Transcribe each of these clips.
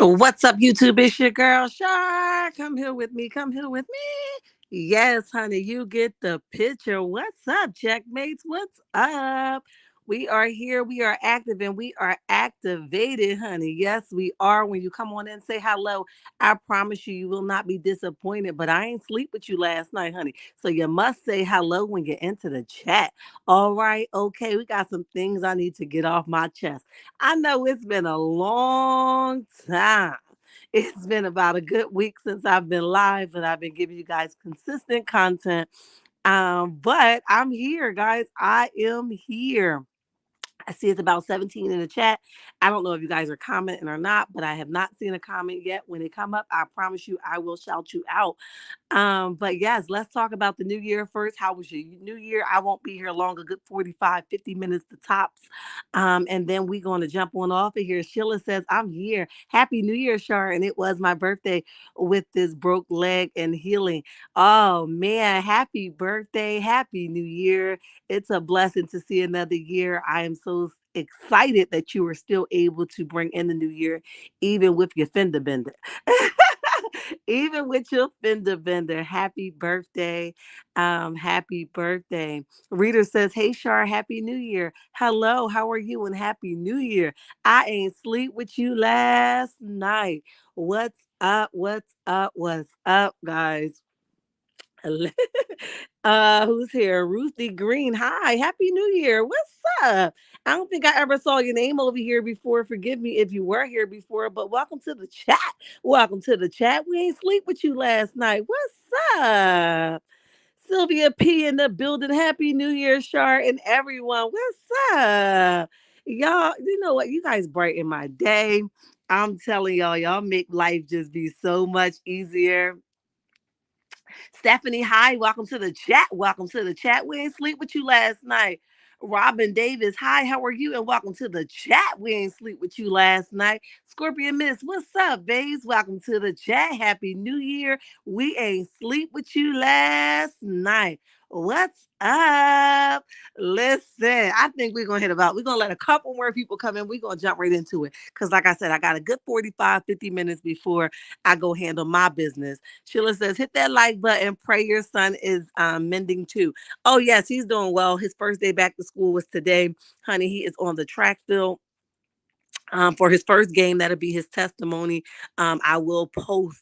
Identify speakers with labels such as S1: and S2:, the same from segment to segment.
S1: What's up, YouTube? It's your girl, Shar. Come here with me. Come here with me. Yes, honey, you get the picture. What's up, checkmates? What's up? We are here. We are active and we are activated, honey. Yes, we are. When you come on in, say hello. I promise you, you will not be disappointed. But I ain't sleep with you last night, honey. So you must say hello when you enter the chat. All right. Okay. We got some things I need to get off my chest. I know it's been a long time. It's been about a good week since I've been live, and I've been giving you guys consistent content. But I'm here, guys. I am here. I see it's about 17 in the chat. I don't know if you guys are commenting or not, but I have not seen a comment yet. When they come up, I promise you I will shout you out. But yes, let's talk about the new year first. How was your new year? I won't be here long, a good 45, 50 minutes to tops. And then we're going to jump on off of here. Sheila says, I'm here. Happy New Year, Shar. And it was my birthday with this broke leg and healing. Oh man, happy birthday. Happy New Year. It's a blessing to see another year. I am so excited that you are still able to bring in the new year, even with your fender bender. Even with your fender bender. Happy birthday. Happy birthday. Reader says, Hey Shar, happy new year. Hello, how are you? And happy new year. I ain't sleep with you last night. What's up? What's up? What's up, guys? Who's here? Ruthie Green. Hi, happy new year. What's up? I don't think I ever saw your name over here before. Forgive me if you were here before, but welcome to the chat. Welcome to the chat. We ain't sleep with you last night. What's up? Sylvia P in the building. Happy New Year, Shar, and everyone. What's up? Y'all, you know what? You guys brighten my day. I'm telling y'all, y'all make life just be so much easier. Stephanie, hi, welcome to the chat. Welcome to the chat. We ain't sleep with you last night. Robin Davis, hi, how are you? And welcome to the chat. We ain't sleep with you last night. Scorpion Miss, what's up, babes? Welcome to the chat. Happy New Year. We ain't sleep with you last night. What's up? Listen, I think we're gonna let a couple more people come in. We're gonna jump right into it. Cause like I said, I got a good 45, 50 minutes before I go handle my business. Sheila says, hit that like button. Pray your son is mending too. Oh, yes, he's doing well. His first day back to school was today. Honey, he is on the track field. For his first game, that'll be his testimony. I will post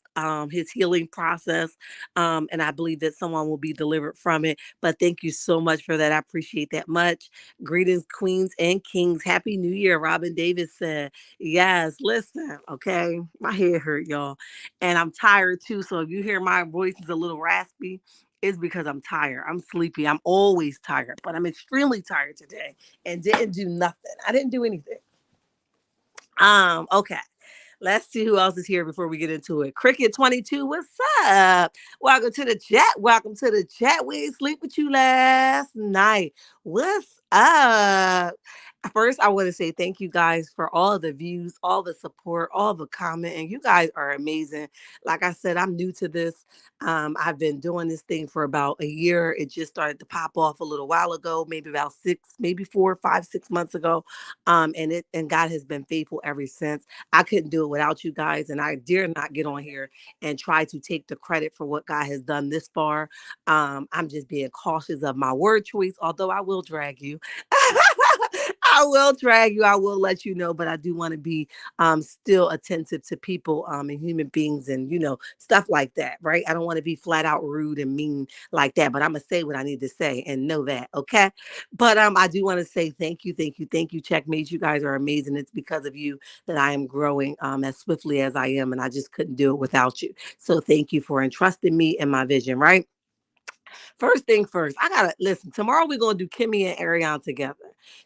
S1: his healing process, and I believe that someone will be delivered from it. But thank you so much for that. I appreciate that much. Greetings, queens and kings. Happy New Year, Robin Davis said. Yes, listen, okay, my head hurt, y'all, and I'm tired too. So if you hear my voice is a little raspy, it's because I'm tired. I'm sleepy. I'm always tired, but I'm extremely tired today and didn't do nothing. I didn't do anything. Okay. Let's see who else is here before we get into it. Cricket 22, what's up? Welcome to the chat. Welcome to the chat. We ain't sleep with you last night. What's up? First, I want to say thank you guys for all the views, all the support, all the comment, and you guys are amazing. Like I said, I'm new to this. I've been doing this thing for about a year. It just started to pop off a little while ago, maybe about six, maybe 4, 5, 6 months ago. And God has been faithful ever since. I couldn't do it without you guys, and I dare not get on here and try to take the credit for what God has done this far. I'm just being cautious of my word choice, although I will drag you. I will drag you. I will let you know, but I do want to be still attentive to people and human beings and stuff like that, right? I don't want to be flat out rude and mean like that, but I'm gonna say what I need to say and know that, okay? But I do want to say thank you, thank you, thank you, checkmates. You guys are amazing. It's because of you that I am growing as swiftly as I am, and I just couldn't do it without you. So thank you for entrusting me and my vision, right? First thing first, I gotta listen. Tomorrow we're gonna do Kimmy and Ariane together.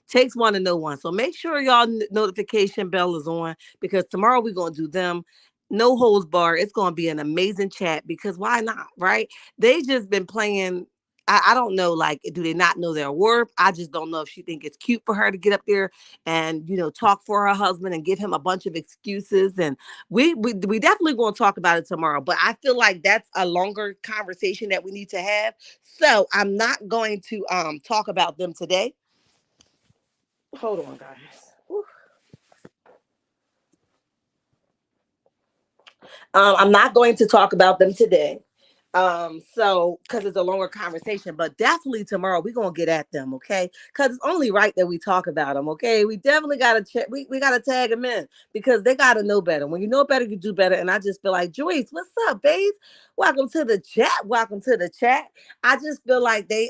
S1: Takes one to know one. So make sure y'all notification bell is on because tomorrow we're gonna do them. No holds bar. It's gonna be an amazing chat because why not? Right? They just been playing. I don't know, like, do they not know their worth? I just don't know if she think it's cute for her to get up there and talk for her husband and give him a bunch of excuses. And we definitely going to talk about it tomorrow. But I feel like that's a longer conversation that we need to have. So I'm not going to talk about them today. Hold on, guys. Whew. I'm not going to talk about them today. So because it's a longer conversation, but definitely tomorrow we're gonna get at them, okay? Because it's only right that we talk about them, okay? We definitely gotta check, we gotta tag them in because they gotta know better. When you know better, you do better. And I just feel like, Joyce, what's up, babes? Welcome to the chat. Welcome to the chat. I just feel like they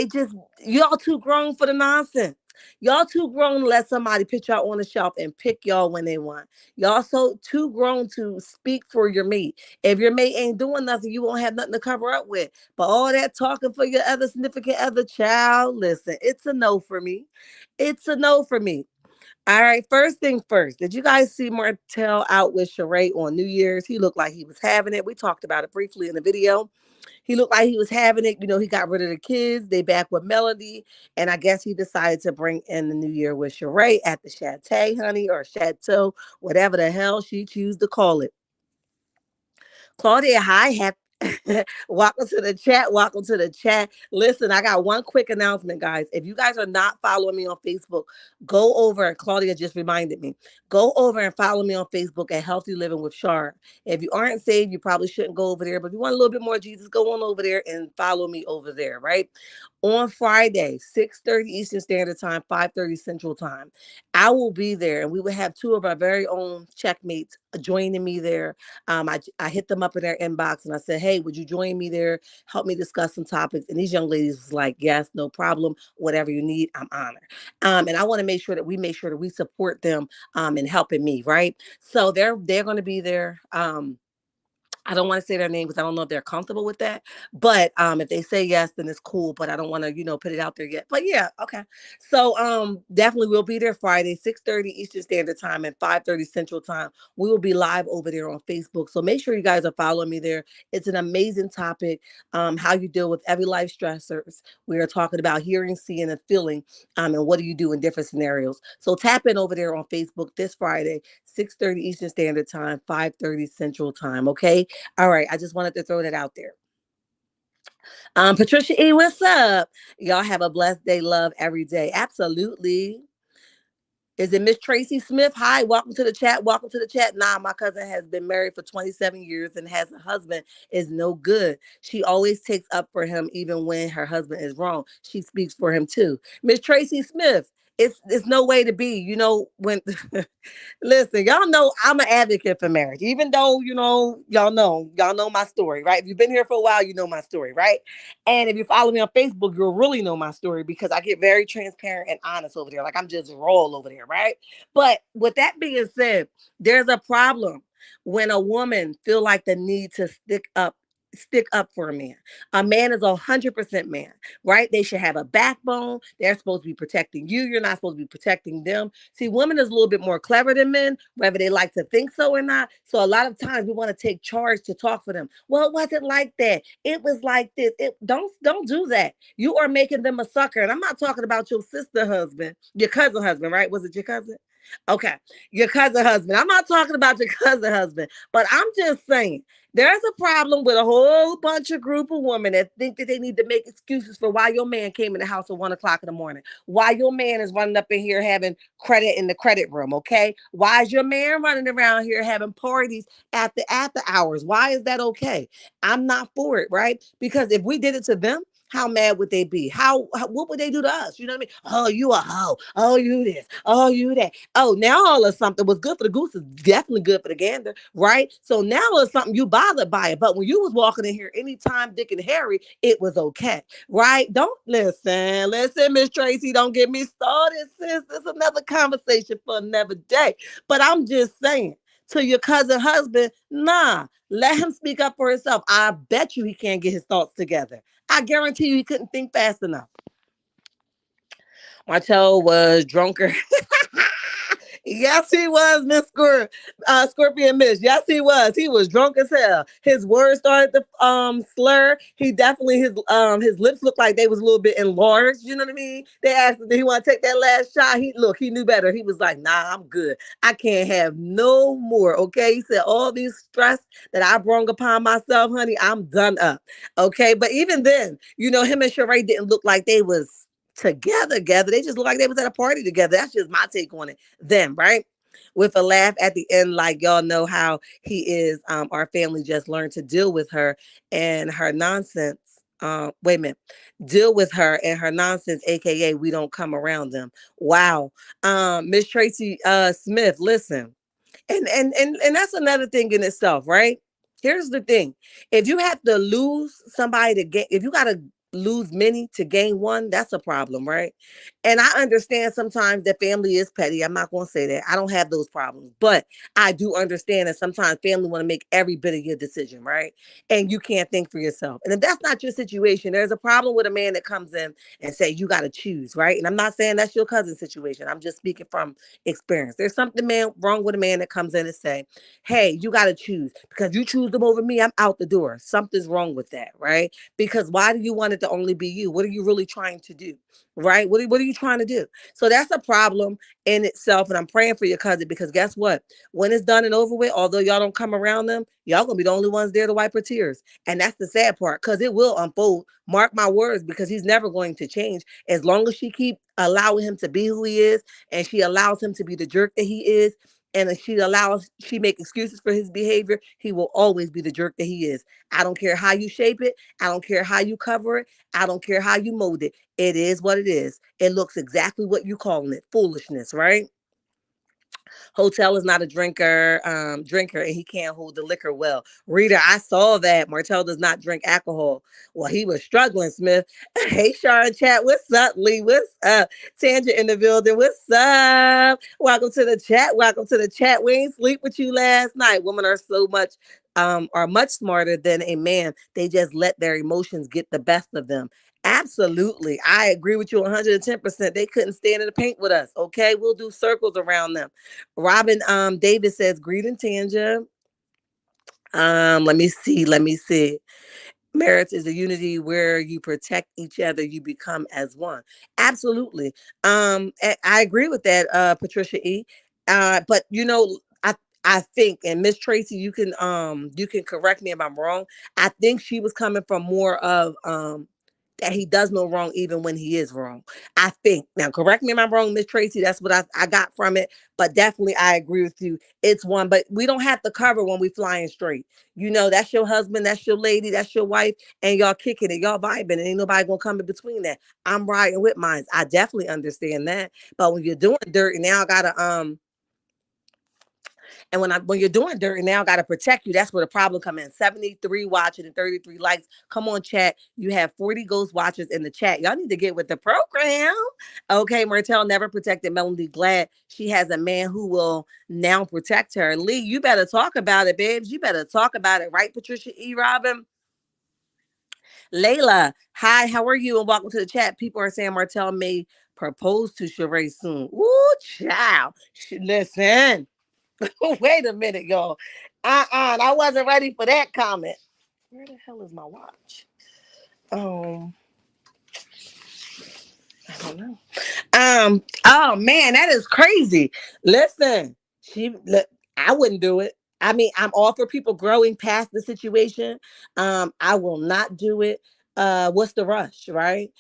S1: just, y'all too grown for the nonsense. Y'all too grown to let somebody put y'all on the shelf and pick y'all when they want. Y'all so too grown to speak for your mate. If your mate ain't doing nothing, you won't have nothing to cover up with. But all that talking for your other significant other child, listen, it's a no for me. It's a no for me. All right, first thing first. Did you guys see Martell out with Sheree on New Year's? He looked like he was having it. We talked about it briefly in the video. He looked like he was having it. You know, he got rid of the kids. They back with Melody. And I guess he decided to bring in the new year with Sheree at the Chateau, honey, or Chateau, whatever the hell she choose to call it. Claudia, hi, welcome to the chat. Welcome to the chat. Listen, I got one quick announcement, guys. If you guys are not following me on Facebook, go over and Claudia just reminded me. Go over and follow me on Facebook at Healthy Living with Shar. If you aren't saved, you probably shouldn't go over there. But if you want a little bit more Jesus, go on over there and follow me over there, right? On Friday, 6:30 Eastern Standard Time, 5:30 Central Time. I will be there and we will have two of our very own checkmates joining me there. I hit them up in their inbox and I said, hey, would you join me there? Help me discuss some topics. And these young ladies was like, yes, no problem. Whatever you need, I'm honored. And I want to make sure that we support them in helping me, right? So they're going to be there. I don't want to say their name because I don't know if they're comfortable with that. But if they say yes, then it's cool. But I don't want to, put it out there yet. But yeah, okay. So definitely we'll be there Friday, 6:30 Eastern Standard Time and 5:30 Central Time. We will be live over there on Facebook. So make sure you guys are following me there. It's an amazing topic. How you deal with every life stressors. We are talking about hearing, seeing, and feeling. And what do you do in different scenarios? So tap in over there on Facebook this Friday, 6:30 Eastern Standard Time, 5:30 Central Time. Okay. All right, I just wanted to throw that out there. Patricia E, what's up? Y'all have a blessed day, love every day. Absolutely. Is it Miss Tracy Smith? Hi, welcome to the chat. Welcome to the chat. Nah, my cousin has been married for 27 years and has a husband is no good. She always takes up for him even when her husband is wrong. She speaks for him too. Miss Tracy Smith, it's no way to be. When listen, y'all know I'm an advocate for marriage, even though, y'all know my story, right? If you've been here for a while, you know my story, right? And if you follow me on Facebook, you'll really know my story because I get very transparent and honest over there. Like I'm just raw over there, right? But with that being said, there's a problem when a woman feel like the need to stick up for a man. A man is 100% man, right? They should have a backbone. They're supposed to be protecting you. You're not supposed to be protecting them. See, women is a little bit more clever than men, whether they like to think so or not. So a lot of times we want to take charge to talk for them. Well, it wasn't like that. It was like this. Don't do that. You are making them a sucker. And I'm not talking about your sister husband, your cousin husband, right? Was it your cousin? Okay, your cousin husband. I'm not talking about your cousin husband, but I'm just saying there's a problem with a whole bunch of group of women that think that they need to make excuses for why your man came in the house at 1 o'clock in the morning. Why your man is running up in here having credit in the credit room, okay? Why is your man running around here having parties at the after hours? Why is that okay? I'm not for it, right? Because if we did it to them, how mad would they be? What would they do to us? You know what I mean? Oh, you a hoe. Oh, you this. Oh, you that. Oh, now all of something was good for the goose is definitely good for the gander, right? So now it's something you bothered by it. But when you was walking in here anytime Dick and Harry, it was okay, right? Don't listen, Miss Tracy, don't get me started, sis. It's another conversation for another day. But I'm just saying to your cousin husband, nah, let him speak up for himself. I bet you he can't get his thoughts together. I guarantee you he couldn't think fast enough. Martell was drunker. Yes, he was, Miss Scorpion Miss. Yes, he was. He was drunk as hell. His words started to slur. He definitely his lips looked like they was a little bit enlarged. You know what I mean? They asked him, did he want to take that last shot? He knew better. He was like, nah, I'm good. I can't have no more. Okay. He said, all these stress that I brought upon myself, honey, I'm done up. Okay. But even then, him and Sheree didn't look like they was together. They just look like they was at a party together. That's just my take on it. Them, right? with a laugh at the end, like y'all know how he is. Our family just learned to deal with her and her nonsense. Wait a minute, deal with her and her nonsense, aka we don't come around them. Wow. Miss Tracy Smith, listen. And that's another thing in itself, right? Here's the thing. If you have to lose somebody to get, if you got to lose many to gain one, that's a problem, right? And I understand sometimes that family is petty. I'm not going to say that. I don't have those problems, but I do understand that sometimes family want to make every bit of your decision, right? And you can't think for yourself. And if that's not your situation, there's a problem with a man that comes in and say you got to choose, right? And I'm not saying that's your cousin's situation. I'm just speaking from experience. There's something man wrong with a man that comes in and say, "Hey, you got to choose because you choose them over me. I'm out the door." Something's wrong with that, right? Because why do you want it to only be you? What are you really trying to do, right? What are you trying to do? So that's a problem in itself. And I'm praying for your cousin because guess what? When it's done and over with, although y'all don't come around them, y'all gonna be the only ones there to wipe her tears. And that's the sad part because it will unfold. Mark my words, because he's never going to change as long as she keep allowing him to be who he is and she allows him to be the jerk that he is. And if she make excuses for his behavior, he will always be the jerk that he is. I don't care how you shape it. I don't care how you cover it. I don't care how you mold it. It is what it is. It looks exactly what you calling it. Foolishness, right? Hotel is not a drinker, and he can't hold the liquor well. Reader, I saw that. Martell does not drink alcohol. Well, he was struggling, Smith. Hey, Shar and chat. What's up, Lee? What's up? Tangent in the building. What's up? Welcome to the chat. Welcome to the chat. We ain't sleep with you last night. Women are so much are much smarter than a man. They just let their emotions get the best of them. Absolutely. I agree with you 110%. They couldn't stand in the paint with us. Okay. We'll do circles around them. Robin Davis says, greeting Tanja. Let me see. Marriage is a unity where you protect each other, you become as one. Absolutely. I agree with that, Patricia E. But I think, and Miss Tracy, you can correct me if I'm wrong. I think she was coming from more of that he does no wrong even when he is wrong. I think. Now, correct me if I'm wrong, Miss Tracy. That's what I got from it. But definitely, I agree with you. It's one, but we don't have to cover when we flying straight. That's your husband, that's your lady, that's your wife, and y'all kicking it, y'all vibing, and ain't nobody gonna come in between that. I'm riding with mine. I definitely understand that. But when you're doing dirty, now I gotta and when you're doing dirt and now I gotta protect you, that's where the problem come in. 73 watching and 33 likes. Come on, chat. You have 40 ghost watchers in the chat. Y'all need to get with the program. Okay, Martell never protected Melody. Glad she has a man who will now protect her. Lee, you better talk about it, babes. You better talk about it, right, Patricia E. Robin? Layla, hi, how are you? And welcome to the chat. People are saying Martell may propose to Sheree soon. Ooh, child. Listen. Wait a minute, y'all. I wasn't ready for that comment. Where the hell is my watch? Um, I don't know. Oh man, that is crazy. Listen, I wouldn't do it. I mean, I'm all for people growing past the situation. I will not do it. What's the rush, right?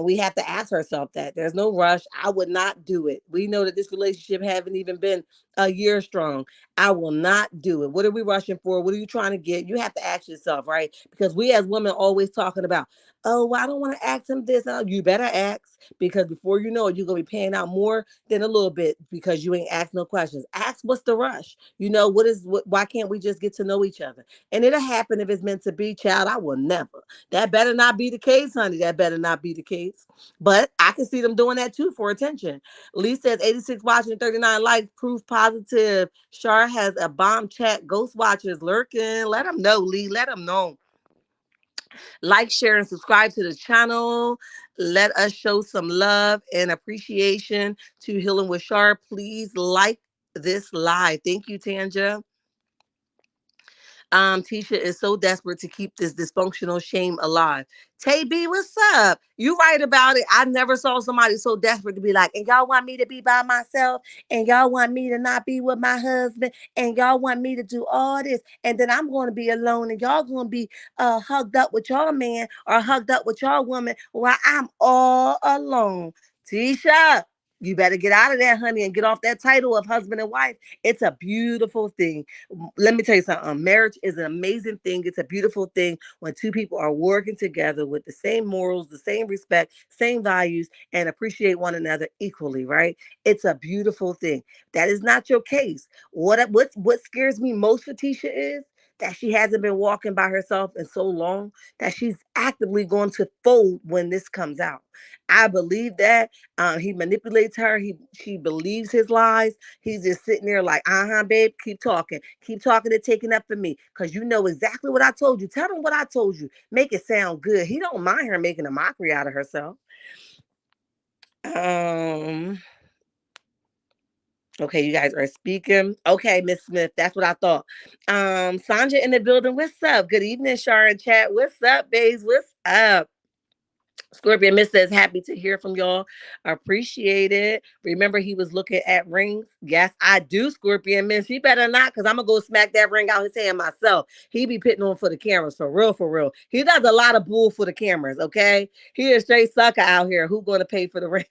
S1: We have to ask ourselves that. There's no rush. I would not do it. We know that this relationship haven't even been a year strong. I will not do it. What are we rushing for? What are you trying to get? You have to ask yourself, right? Because we as women always talking about, oh, well, I don't want to ask him this. Oh, you better ask because before you know it, you're gonna be paying out more than a little bit because you ain't asked no questions. Ask what's the rush? Why can't we just get to know each other? And it'll happen if it's meant to be, child. I will never. That better not be the case, honey. That better not be the case. But I can see them doing that too for attention. Lee says 86 watching, 39 likes, proof positive. Shar has a bomb chat. Ghost watchers lurking. Let them know, Lee. Let them know. Like, share, and subscribe to the channel. Let us show some love and appreciation to Healing with Shar. Please like this live. Thank you, Tanja. Tisha is so desperate to keep this dysfunctional shame alive. Tay B, what's up? You right about it. I never saw somebody so desperate to be like, and y'all want me to be by myself, and y'all want me to not be with my husband, and y'all want me to do all this, and then I'm going to be alone, and y'all going to be hugged up with y'all man or hugged up with y'all woman while I'm all alone. Tisha. You better get out of that, honey, and get off that title of husband and wife. It's a beautiful thing. Let me tell you something. Marriage is an amazing thing. It's a beautiful thing when two people are working together with the same morals, the same respect, same values, and appreciate one another equally, right? It's a beautiful thing. That is not your case. What scares me most for Tisha is that she hasn't been walking by herself in so long that she's actively going to fold when this comes out. I believe that he manipulates her. She believes his lies. He's just sitting there like, babe, keep talking and taking up for me, cause you know exactly what I told you. Tell them what I told you. Make it sound good. He don't mind her making a mockery out of herself. Um. Okay, you guys are speaking. Okay, Miss Smith, that's what I thought. Sandra in the building. What's up? Good evening, Shar chat. What's up, babes? What's up? Scorpion Miss says, happy to hear from y'all. Appreciate it. Remember, he was looking at rings. Yes, I do, Scorpion Miss. He better not, because I'm going to go smack that ring out his hand myself. He be pitting on for the cameras, for real, for real. He does a lot of bull for the cameras, okay? He is straight sucker out here. Who going to pay for the ring?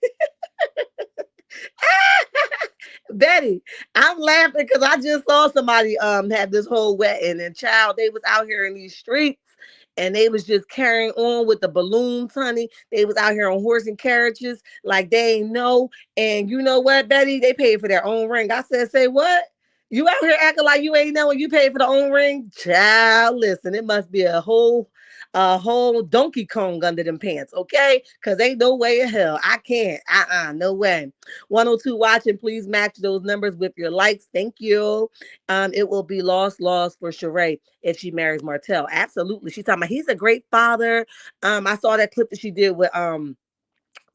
S1: Betty, I'm laughing because I just saw somebody have this whole wedding, and child, they was out here in these streets and they was just carrying on with the balloons, honey. They was out here on horse and carriages like they ain't know. And you know what, Betty? They paid for their own ring. I said, say what? You out here acting like you ain't know when you paid for the own ring? Child, listen, it must be a whole Donkey Kong under them pants, okay? Because ain't no way in hell. I can't. No way. 102 watching, please match those numbers with your likes. Thank you. It will be lost for Sheree if she marries Martell. Absolutely. She's talking about he's a great father. I saw that clip that she did with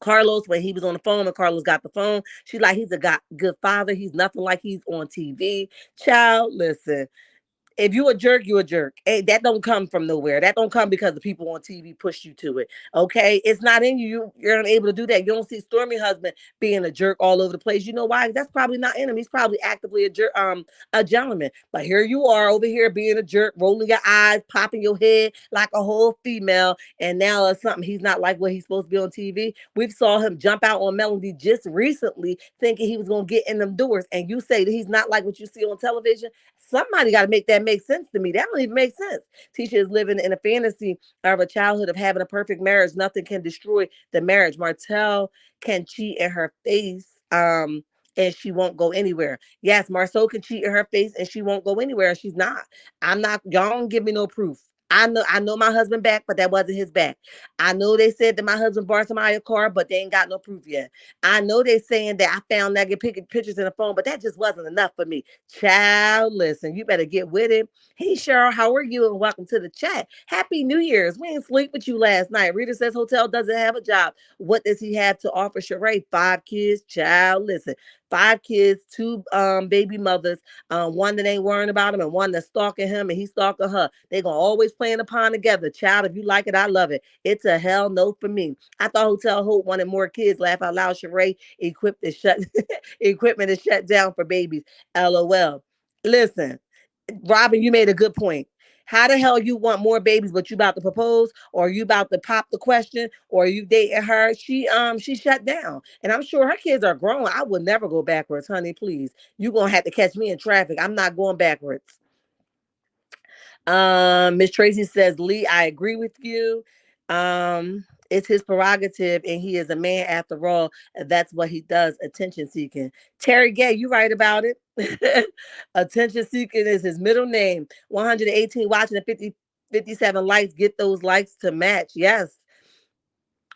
S1: Carlos when he was on the phone and Carlos got the phone. She's like, he's a good father. He's nothing like he's on TV. Child, listen, if you a jerk, you a jerk. Hey, that don't come from nowhere. That don't come because the people on TV push you to it. Okay, it's not in you. You're unable to do that. You don't see Stormy husband being a jerk all over the place. You know why? That's probably not in him. He's probably actively a jerk, a gentleman. But here you are over here being a jerk, rolling your eyes, popping your head like a whole female. And now it's something he's not like what he's supposed to be on TV. We saw him jump out on Melody just recently, thinking he was gonna get in them doors. And you say that he's not like what you see on television. Somebody got to make that make sense to me. That don't even make sense. Tisha is living in a fantasy of a childhood of having a perfect marriage. Nothing can destroy the marriage. Martell can cheat in her face. And she won't go anywhere. Yes, Marsau can cheat in her face and she won't go anywhere. She's not. I'm not, y'all don't give me no proof. I know my husband back, but that wasn't his back. I know they said that my husband bought somebody a car, but they ain't got no proof yet. I know they saying that I found naked pictures in the phone, but that just wasn't enough for me. Child, listen, you better get with it. Hey, Cheryl, how are you? And welcome to the chat. Happy New Year's. We didn't sleep with you last night. Rita says hotel doesn't have a job. What does he have to offer Sheree? 5 kids. Child, listen. 5 kids, two baby mothers, one that ain't worrying about him and one that's stalking him and he's stalking her. They gonna always play in the pond together. Child, if you like it, I love it. It's a hell no for me. I thought Hotel Hope wanted more kids. Laugh out loud. Sheree equipment is shut down for babies. LOL. Listen, Robin, you made a good point. How the hell you want more babies, but you about to propose, or you about to pop the question, or you dating her? She shut down, and I'm sure her kids are grown. I would never go backwards, honey. Please, you gonna have to catch me in traffic. I'm not going backwards. Miss Tracy says, Lee, I agree with you. It's his prerogative, and he is a man after all. And that's what he does, attention seeking. Terry Gay, you right about it. Attention seeking is his middle name. 118 watching and 57 likes. Get those likes to match. Yes.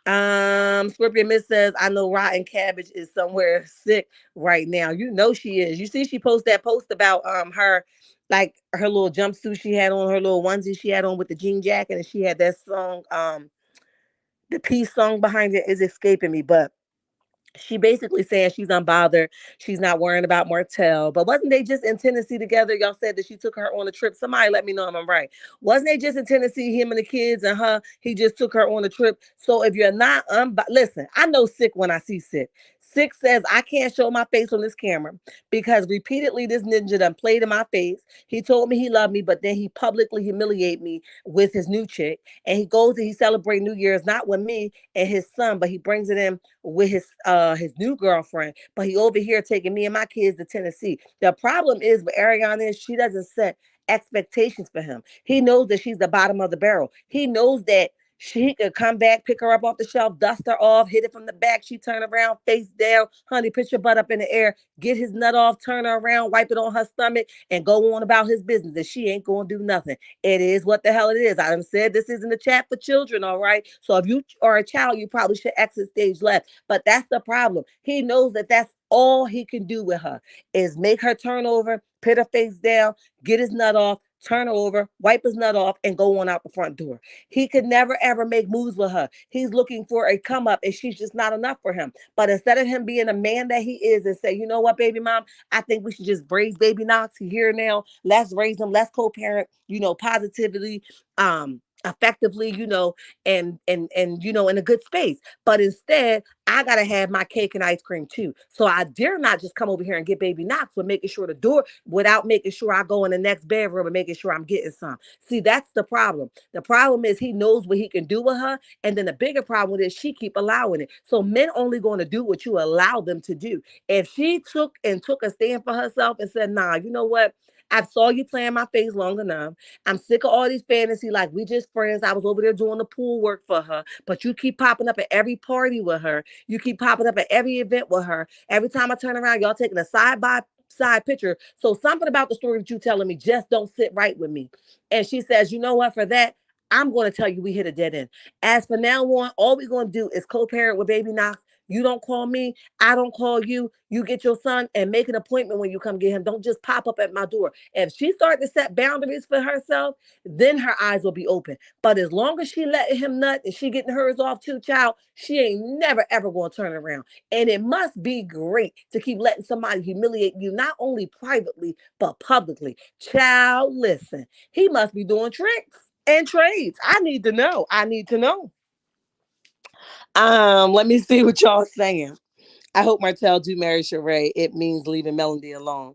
S1: Scorpion Miss says, I know Rotten Cabbage is somewhere sick right now. You know she is. You see, she posted that post about her, like her little jumpsuit she had on, her little onesie she had on with the jean jacket, and she had that song, the peace song behind it is escaping me, but she basically saying she's unbothered. She's not worrying about Martell. But wasn't they just in Tennessee together? Y'all said that she took her on a trip. Somebody let me know if I'm right. Wasn't they just in Tennessee, him and the kids and her? He just took her on a trip. So if you're not listen, I know sick when I see sick. Six says, I can't show my face on this camera because repeatedly this ninja done played in my face. He told me he loved me, but then he publicly humiliate me with his new chick. And he goes and he celebrate New Year's not with me and his son, but he brings it in with his new girlfriend. But he over here taking me and my kids to Tennessee. The problem is with Ariana is she doesn't set expectations for him. He knows that she's the bottom of the barrel. He knows that she could come back, pick her up off the shelf, dust her off, hit it from the back. She turn around, face down, honey, put your butt up in the air, get his nut off, turn her around, wipe it on her stomach, and go on about his business. And she ain't gonna do nothing. It is what the hell it is. I done said this isn't a chat for children, all right? So if you are a child, you probably should exit stage left. But that's the problem. He knows that that's all he can do with her is make her turn over, put her face down, get his nut off, turn her over, wipe his nut off, and go on out the front door. He could never ever make moves with her. He's looking for a come up, and she's just not enough for him. But instead of him being a man that he is and say, you know what, baby mom, I think we should just raise baby Knox here now. Let's raise him. Let's co-parent, positively, effectively, and in a good space. But instead, I gotta have my cake and ice cream too. So I dare not just come over here and get baby Knox with making sure the door without making sure I go in the next bedroom and making sure I'm getting some. See, that's the problem. The problem is he knows what he can do with her, and then the bigger problem is she keep allowing it. So men only going to do what you allow them to do. If she took a stand for herself and said, "Nah, you know what? I saw you playing my face long enough. I'm sick of all these fantasy, like we just friends. I was over there doing the pool work for her, but you keep popping up at every party with her. You keep popping up at every event with her. Every time I turn around, y'all taking a side by side picture. So something about the story that you telling me just don't sit right with me." And she says, "You know what? For that, I'm going to tell you we hit a dead end. As for now on, all we're going to do is co-parent with baby Knox. You don't call me. I don't call you. You get your son and make an appointment when you come get him. Don't just pop up at my door." If she starts to set boundaries for herself, then her eyes will be open. But as long as she letting him nut and she getting hers off too, child, she ain't never ever going to turn around. And it must be great to keep letting somebody humiliate you, not only privately, but publicly. Child, listen, he must be doing tricks and trades. I need to know. I need to know. Let me see what y'all saying. I hope Martell do marry Sheree. It means leaving Melody alone.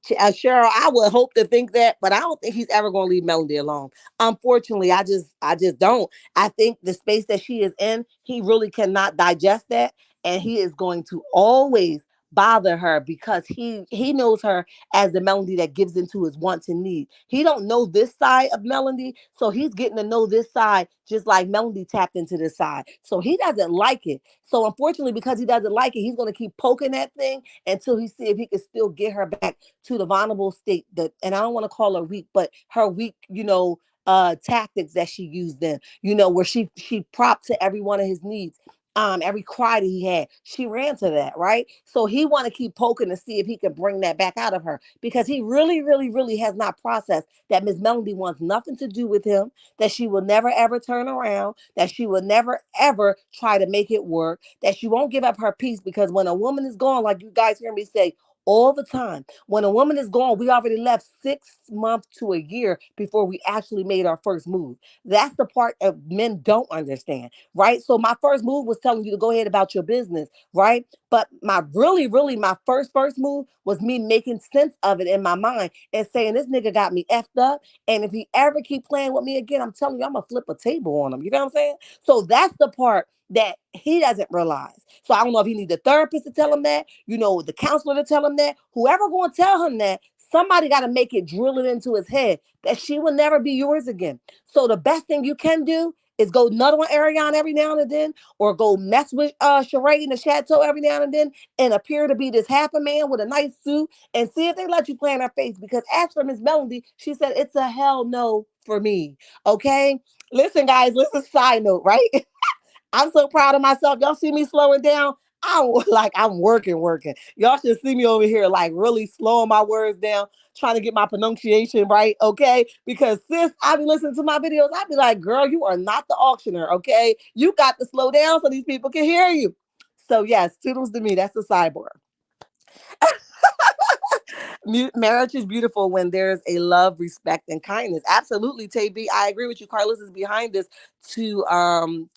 S1: Cheryl, I would hope to think that, but I don't think he's ever going to leave Melody alone. Unfortunately, I just don't. I think the space that she is in, he really cannot digest that, and he is going to always bother her because he knows her as the Melody that gives into his wants and needs. He don't know this side of Melody, so he's getting to know this side just like Melody tapped into this side. So he doesn't like it. So unfortunately, because he doesn't like it, he's going to keep poking that thing until he see if he can still get her back to the vulnerable state that, and I don't want to call her weak, but her weak, tactics that she used then, where she propped to every one of his needs. Every cry that he had, she ran to that, right? So he want to keep poking to see if he can bring that back out of her because he really, really, really has not processed that Miss Melody wants nothing to do with him, that she will never ever turn around, that she will never ever try to make it work, that she won't give up her peace because when a woman is gone, like you guys hear me say all the time, when a woman is gone, we already left 6 months to a year before we actually made our first move. That's the part that men don't understand, right? So my first move was telling you to go ahead about your business, right? But my really, really, my first move was me making sense of it in my mind and saying this nigga got me effed up. And if he ever keep playing with me again, I'm telling you, I'm gonna flip a table on him. You know what I'm saying? So that's the part that he doesn't realize. So I don't know if he needs a therapist to tell him that, the counselor to tell him that, whoever going to tell him that, somebody got to make it drill it into his head that she will never be yours again. So the best thing you can do is go nut on Ariane every now and then, or go mess with Sheree in the chateau every now and then, and appear to be this happy man with a nice suit, and see if they let you play in her face. Because as for Miss Melody, she said it's a hell no for me. Okay, listen, guys. Listen. Side note, right? I'm so proud of myself. Y'all see me slowing down? I'm like I'm working. Y'all should see me over here like really slowing my words down, trying to get my pronunciation right, okay? Because sis, I be listening to my videos, I be like, girl, you are not the auctioneer, okay? You got to slow down so these people can hear you. So yes, toodles to me. That's the sidebar. Marriage is beautiful when there's a love, respect, and kindness. Absolutely, Tay B. I agree with you. Carlos is behind this to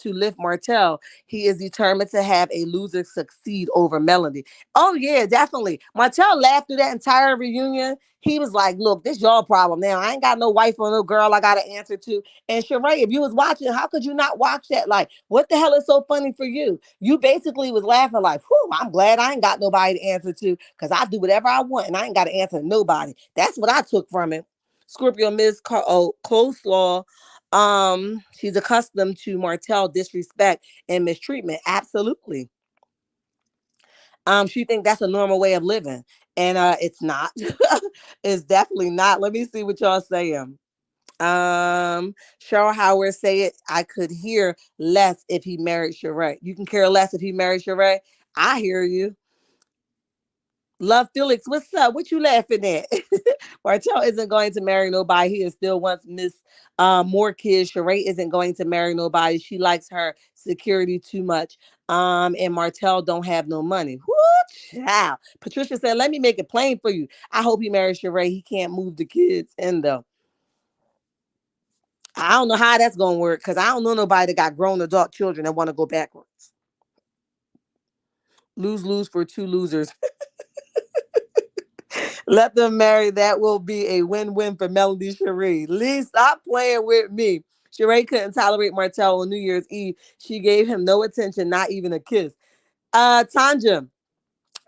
S1: lift Martell. He is determined to have a loser succeed over Melody. Oh yeah, definitely. Martell laughed through that entire reunion. He was like, "Look, this y'all problem now. I ain't got no wife or no girl I got to answer to." And Sheree, if you was watching, how could you not watch that? Like, what the hell is so funny for you? You basically was laughing like, "Whew, I'm glad I ain't got nobody to answer to because I do whatever I want and I ain't got to answer to nobody." That's what I took from it. Scorpio Miss Coleslaw. She's accustomed to Martell disrespect and mistreatment. Absolutely. She think that's a normal way of living, and it's not. It's definitely not. Let me see what y'all saying. Cheryl Howard say it. I could hear less if he married Sheree. You can care less if he married Sheree. I hear you. Love Felix, what's up? What you laughing at? Martell isn't going to marry nobody. He is still wants Miss more kids. Sheree isn't going to marry nobody. She likes her security too much. And Martell don't have no money. Whoo, child. Patricia said, let me make it plain for you. I hope he marries Sheree. He can't move the kids in though. I don't know how that's gonna work because I don't know nobody that got grown adult children that want to go backwards. Lose lose for two losers. Let them marry. That will be a win-win for Melody Sheree. Lee, stop playing with me. Sheree couldn't tolerate Martell on New Year's Eve. She gave him no attention, not even a kiss. Tanja,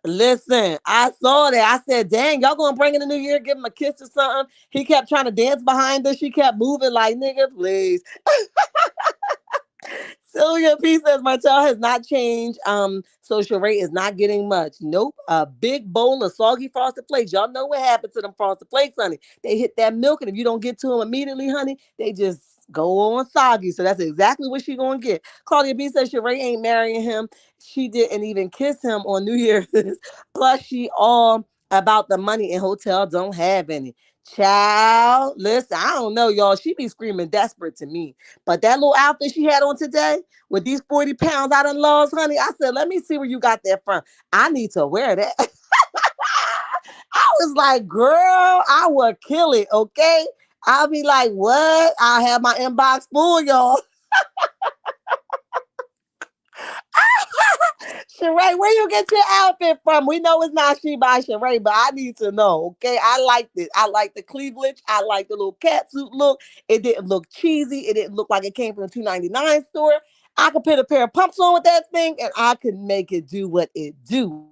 S1: listen, I saw that. I said, dang, y'all gonna bring in the new year, give him a kiss or something. He kept trying to dance behind her. She kept moving like, nigga, please. Sylvia P says Martell has not changed. Social rate is not getting much. Nope. A big bowl of soggy frosted flakes. Y'all know what happened to them frosted flakes, honey. They hit that milk, and if you don't get to them immediately, honey, they just go on soggy. So that's exactly what she gonna get. Claudia B says Sheree ain't marrying him. She didn't even kiss him on New Year's. Plus, she all about the money and hotel don't have any. Child, listen, I don't know, y'all. She be screaming desperate to me. But that little outfit she had on today with these 40 pounds I done lost, honey, I said, let me see where you got that from. I need to wear that. I was like, girl, I would kill it, okay? I'll be like, what? I have my inbox full, y'all. Sheree, where you get your outfit from? We know it's not she by Sheree, but I need to know, okay? I liked it. I like the cleavage. I like the little catsuit look. It didn't look cheesy. It didn't look like it came from the 299 store. I could put a pair of pumps on with that thing, and I could make it do what it do.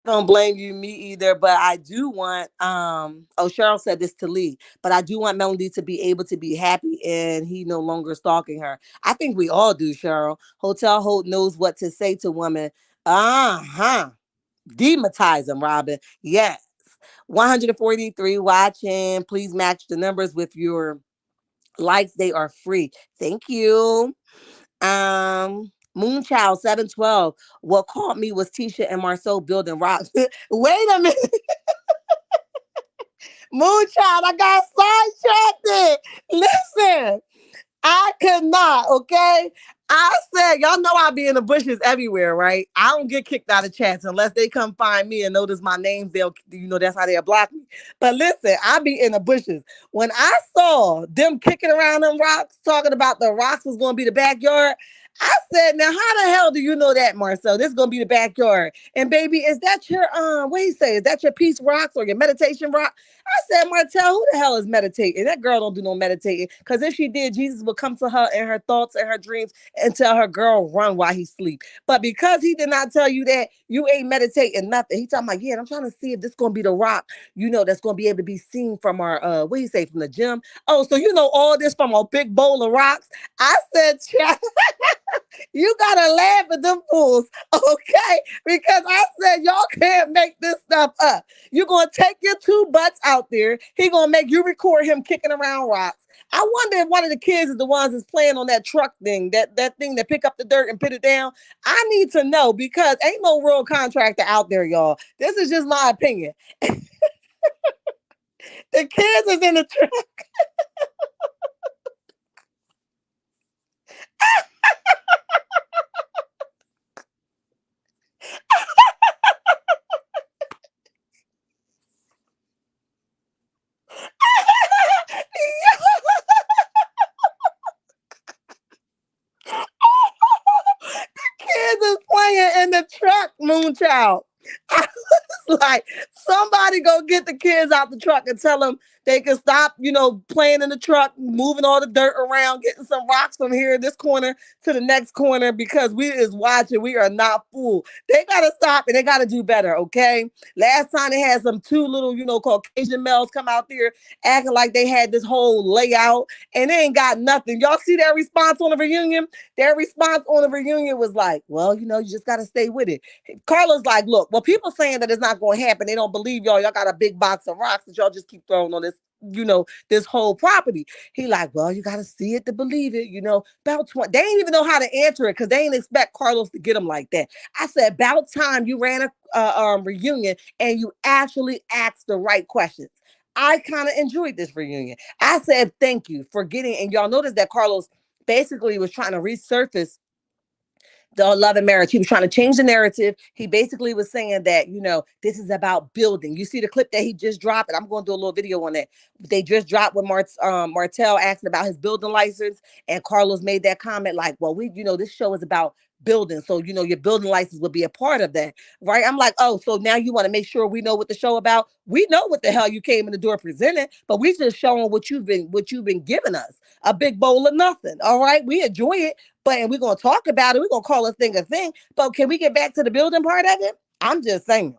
S1: Don't blame you, me either, but I do want oh, Cheryl said this to Lee, but I do want Melody to be able to be happy and he no longer stalking her. I think we all do, Cheryl. Hotel Holt knows what to say to women. Uh-huh. Dematize them, Robin. Yes. 143 watching. Please match the numbers with your likes. They are free. Thank you. Moonchild 712. What caught me was Tisha and Marsau building rocks. Wait a minute. Moonchild, I got sidetracked. Listen, I could not, okay? I said, y'all know I be in the bushes everywhere, right? I don't get kicked out of chats unless they come find me and notice my names. They'll, that's how they'll block me. But listen, I be in the bushes. When I saw them kicking around them rocks, talking about the rocks was going to be the backyard, I said, now how the hell do you know that, Marcel? This is gonna be the backyard. And baby, is that your what do you say? Is that your peace rocks or your meditation rock? I said, Martell, who the hell is meditating? That girl don't do no meditating. Because if she did, Jesus would come to her in her thoughts and her dreams and tell her girl run while he sleep. But because he did not tell you that, you ain't meditating nothing. He talking about, yeah, I'm trying to see if this gonna be the rock, that's gonna be able to be seen from our what do you say, from the gym. Oh, so you know all this from a big bowl of rocks. I said, you gotta laugh at them fools, okay? Because I said y'all can't make this stuff up. You're gonna take your two butts out there. He gonna make you record him kicking around rocks. I wonder if one of the kids is the ones that's playing on that truck thing, that thing that pick up the dirt and put it down. I need to know because ain't no real contractor out there, y'all. This is just my opinion. The kids is in the truck. in the truck, Moonchild. I was like, somebody go get the kids out the truck and tell them they can stop, playing in the truck, moving all the dirt around, getting some rocks from here, this corner to the next corner, because we is watching. We are not fooled. They got to stop and they got to do better, okay? Last time they had some two little, Caucasian males come out there acting like they had this whole layout and they ain't got nothing. Y'all see their response on the reunion? Their response on the reunion was like, well, you just got to stay with it. Carla's like, look, well, people saying that it's not going to happen. They don't believe y'all. Y'all got a big box of rocks that y'all just keep throwing on this, this whole property. He like, well, you got to see it to believe it. About 20. They ain't even know how to answer it because they ain't expect Carlos to get them like that. I said, about time you ran a reunion and you actually asked the right questions. I kind of enjoyed this reunion. I said, thank you for getting, and y'all noticed that Carlos basically was trying to resurface the love and marriage. He was trying to change the narrative. He basically was saying that, this is about building. You see the clip that he just dropped, and I'm going to do a little video on that. They just dropped with Martell asking about his building license, and Carlos made that comment like, well, this show is about building. So, your building license would be a part of that, right? I'm like, oh, so now you want to make sure we know what the show about? We know what the hell you came in the door presenting, but we just showing what you've been giving us. A big bowl of nothing. All right. We enjoy it, and we're going to talk about it. We're going to call a thing. But can we get back to the building part of it? I'm just saying.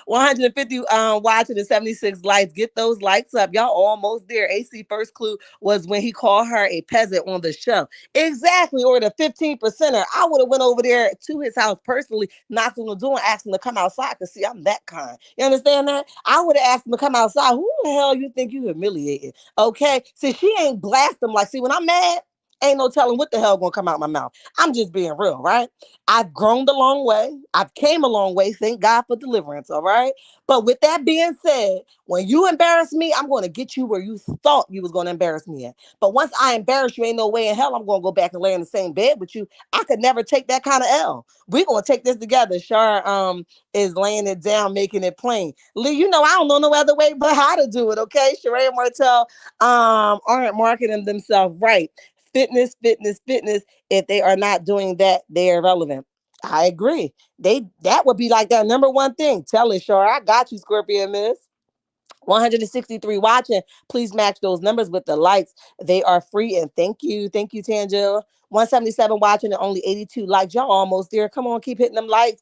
S1: 150 watching and 76 likes. Get those likes up. Y'all almost there. AC first clue was when he called her a peasant on the show. Exactly. Or the 15%er. I would have went over there to his house personally, knocked on the door and asked him to come outside because see, I'm that kind. You understand that? I would have asked him to come outside. Who the hell you think you humiliated? Okay. See, she ain't blast him. Like, see, when I'm mad, ain't no telling what the hell gonna come out my mouth. I'm just being real, right? I've grown a long way. I've came a long way. Thank God for deliverance, all right? But with that being said, when you embarrass me, I'm going to get you where you thought you was going to embarrass me at. But once I embarrass you, ain't no way in hell I'm going to go back and lay in the same bed with you. I could never take that kind of L. We're going to take this together. Char is laying it down, making it plain. Lee, I don't know no other way but how to do it, okay? Sheree and Martell aren't marketing themselves right. Fitness. If they are not doing that, they are irrelevant. I agree. That would be like their number one thing. Tell it, sure. I got you, Scorpion Miss. 163 watching. Please match those numbers with the likes. They are free. And thank you, Tangel. 177 watching and only 82 likes. Y'all almost there. Come on, keep hitting them likes.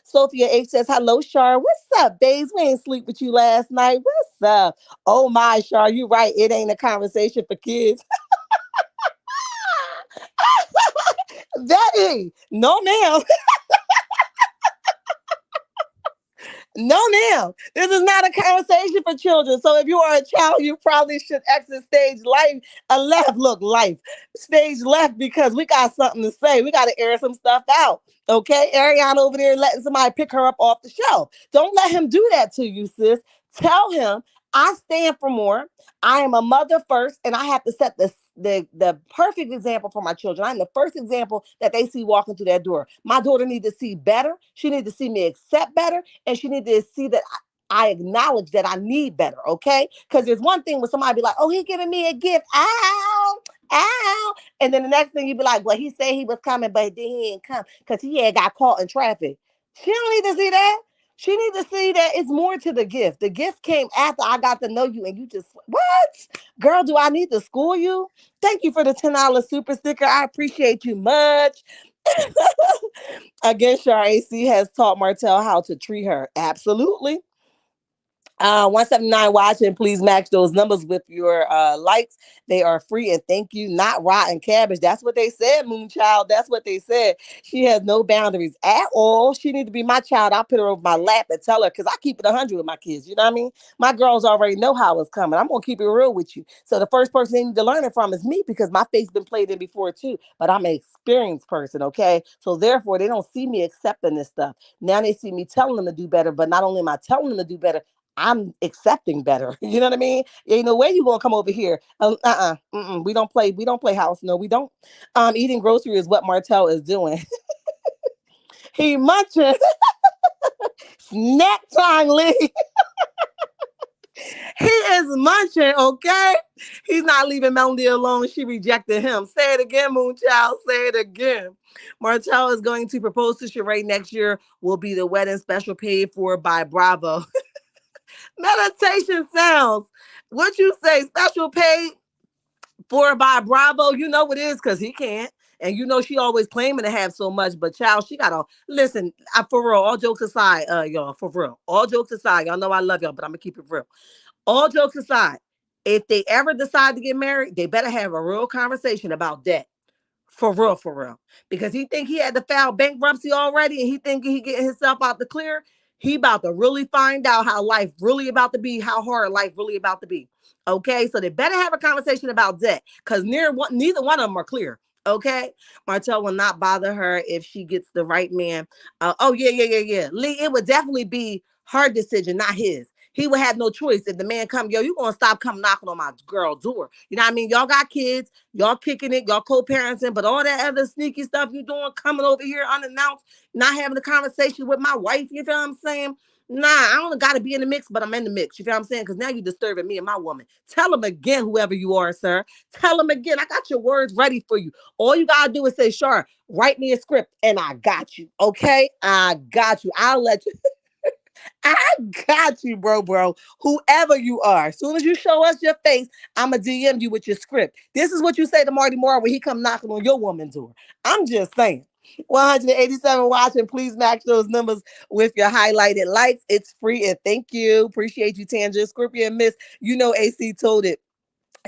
S1: Sophia H says, hello, Shar. What's up, babes? We ain't sleep with you last night. What's up? Oh my, Shar, you right. It ain't a conversation for kids. That is no, ma'am. No, ma'am. This is not a conversation for children. So if you are a child, you probably should exit stage left. Look, life. Stage left because we got something to say. We got to air some stuff out. Okay? Ariana over there letting somebody pick her up off the shelf. Don't let him do that to you, sis. Tell him, I stand for more. I am a mother first, and I have to set the perfect example for my children. I'm the first example that they see walking through that door. My daughter needs to see better. She needs to see me accept better, and she needs to see that I acknowledge that I need better. Okay, because there's one thing when somebody be like, "Oh, he giving me a gift," ow, and then the next thing you be like, "Well, he said he was coming, but then he ain't come because he had got caught in traffic." She don't need to see that. She needs to see that it's more to the gift. The gift came after I got to know you, and you just what? Girl, do I need to school you? Thank you for the $10 super sticker. I appreciate you much. Again, Shar AC has taught Martell how to treat her. Absolutely. 179 watching. Please match those numbers with your likes. They are free, and thank you. Not rotten cabbage. That's what they said, Moonchild. That's what they said. She has no boundaries at all. She needs to be my child. I'll put her over my lap and tell her because I keep it 100 with my kids. You know what I mean? My girls already know how it's coming. I'm gonna keep it real with you. So the first person they need to learn it from is me because my face been played in before too. But I'm an experienced person, okay? So therefore, they don't see me accepting this stuff. Now they see me telling them to do better. But not only am I telling them to do better, I'm accepting better. You know what I mean? Ain't no way you gonna come over here. We don't play. We don't play house. No, we don't. Eating grocery is what Martell is doing. He munching. Snack time, Lee. He is munching, okay? He's not leaving Melody alone. She rejected him. Say it again, Moonchild. Say it again. Martell is going to propose to Sheree next year. Will be the wedding special paid for by Bravo. Meditation sounds. What you say? Special paid for by Bravo. You know it is because he can't. And you know she always claiming to have so much, but child, she gotta listen. For real, all jokes aside, y'all, for real, all jokes aside, y'all know I love y'all, but I'm gonna keep it real. All jokes aside, if they ever decide to get married, they better have a real conversation about that. For real, for real. Because he think he had to file bankruptcy already and he thinking he getting himself out the clear. He about to really find out how life really about to be, how hard life really about to be. Okay, so they better have a conversation about that because neither one of them are clear. Okay, Martell will not bother her if she gets the right man. Oh yeah. Lee, it would definitely be her decision, not his. He would have no choice if the man come, yo, you gonna stop coming knocking on my girl door. You know what I mean? Y'all got kids, y'all kicking it, y'all co-parenting, but all that other sneaky stuff you doing, coming over here unannounced, not having a conversation with my wife, you feel what I'm saying? Nah, I don't gotta be in the mix, but I'm in the mix. You feel what I'm saying? Because now you're disturbing me and my woman. Tell him again, whoever you are, sir. Tell him again. I got your words ready for you. All you gotta do is say, sure, write me a script, and I got you. Okay? I got you. I'll let you. I got you, bro. Whoever you are. As soon as you show us your face, I'ma DM you with your script. This is what you say to Marty Moore when he come knocking on your woman's door. I'm just saying. 187 watching. Please match those numbers with your highlighted lights. It's free and thank you. Appreciate you, Tanja. Scorpion Miss. You know AC told it.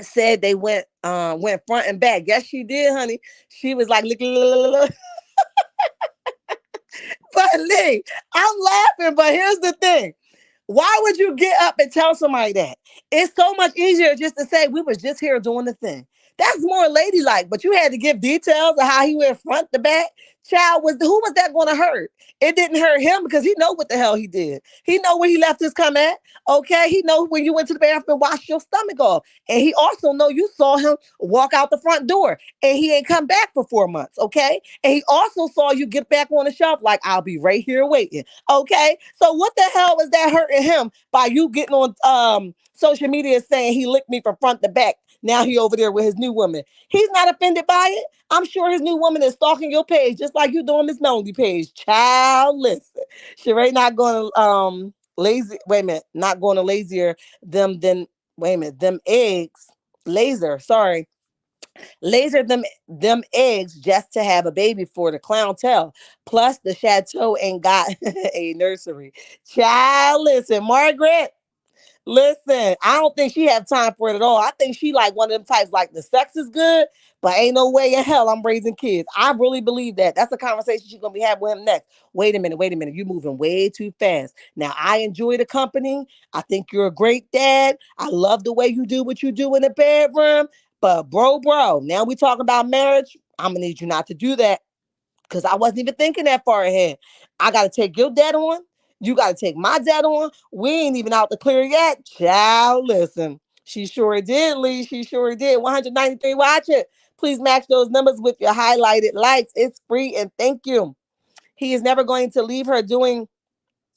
S1: Said they went front and back. Yes, she did, honey. She was like, but Lee, I'm laughing, but here's the thing. Why would you get up and tell somebody that? It's so much easier just to say we was just here doing the thing. That's more ladylike, but you had to give details of how he went front to back. Child, who was that going to hurt? It didn't hurt him because he know what the hell he did. He know where he left his cum at. Okay, he know when you went to the bathroom and washed your stomach off, and he also know you saw him walk out the front door, and he ain't come back for 4 months. Okay, and he also saw you get back on the shelf like I'll be right here waiting. Okay, so what the hell was that hurting him by you getting on social media saying he licked me from front to back? Now he over there with his new woman. He's not offended by it. I'm sure his new woman is stalking your page just like you doing Miss Melody page. Child, listen. Sheree not going to lazy. Wait a minute, not going to lazier them than wait a minute them eggs. Laser, sorry. Laser them eggs just to have a baby for the clientele. Plus the chateau ain't got a nursery. Child, listen, Margaret. Listen, I don't think she have time for it at all. I think she like one of them types like the sex is good, but ain't no way in hell I'm raising kids. I really believe that. That's a conversation she's gonna be having with him next. Wait a minute. You're moving way too fast. Now I enjoy the company. I think you're a great dad. I love the way you do what you do in the bedroom. But bro, now we talking about marriage. I'm gonna need you not to do that because I wasn't even thinking that far ahead. I got to take your debt on. You got to take my debt on. We ain't even out the clear yet. Child, listen. She sure did, Lee. She sure did. 193 watch it. Please match those numbers with your highlighted lights. It's free and thank you. He is never going to leave her doing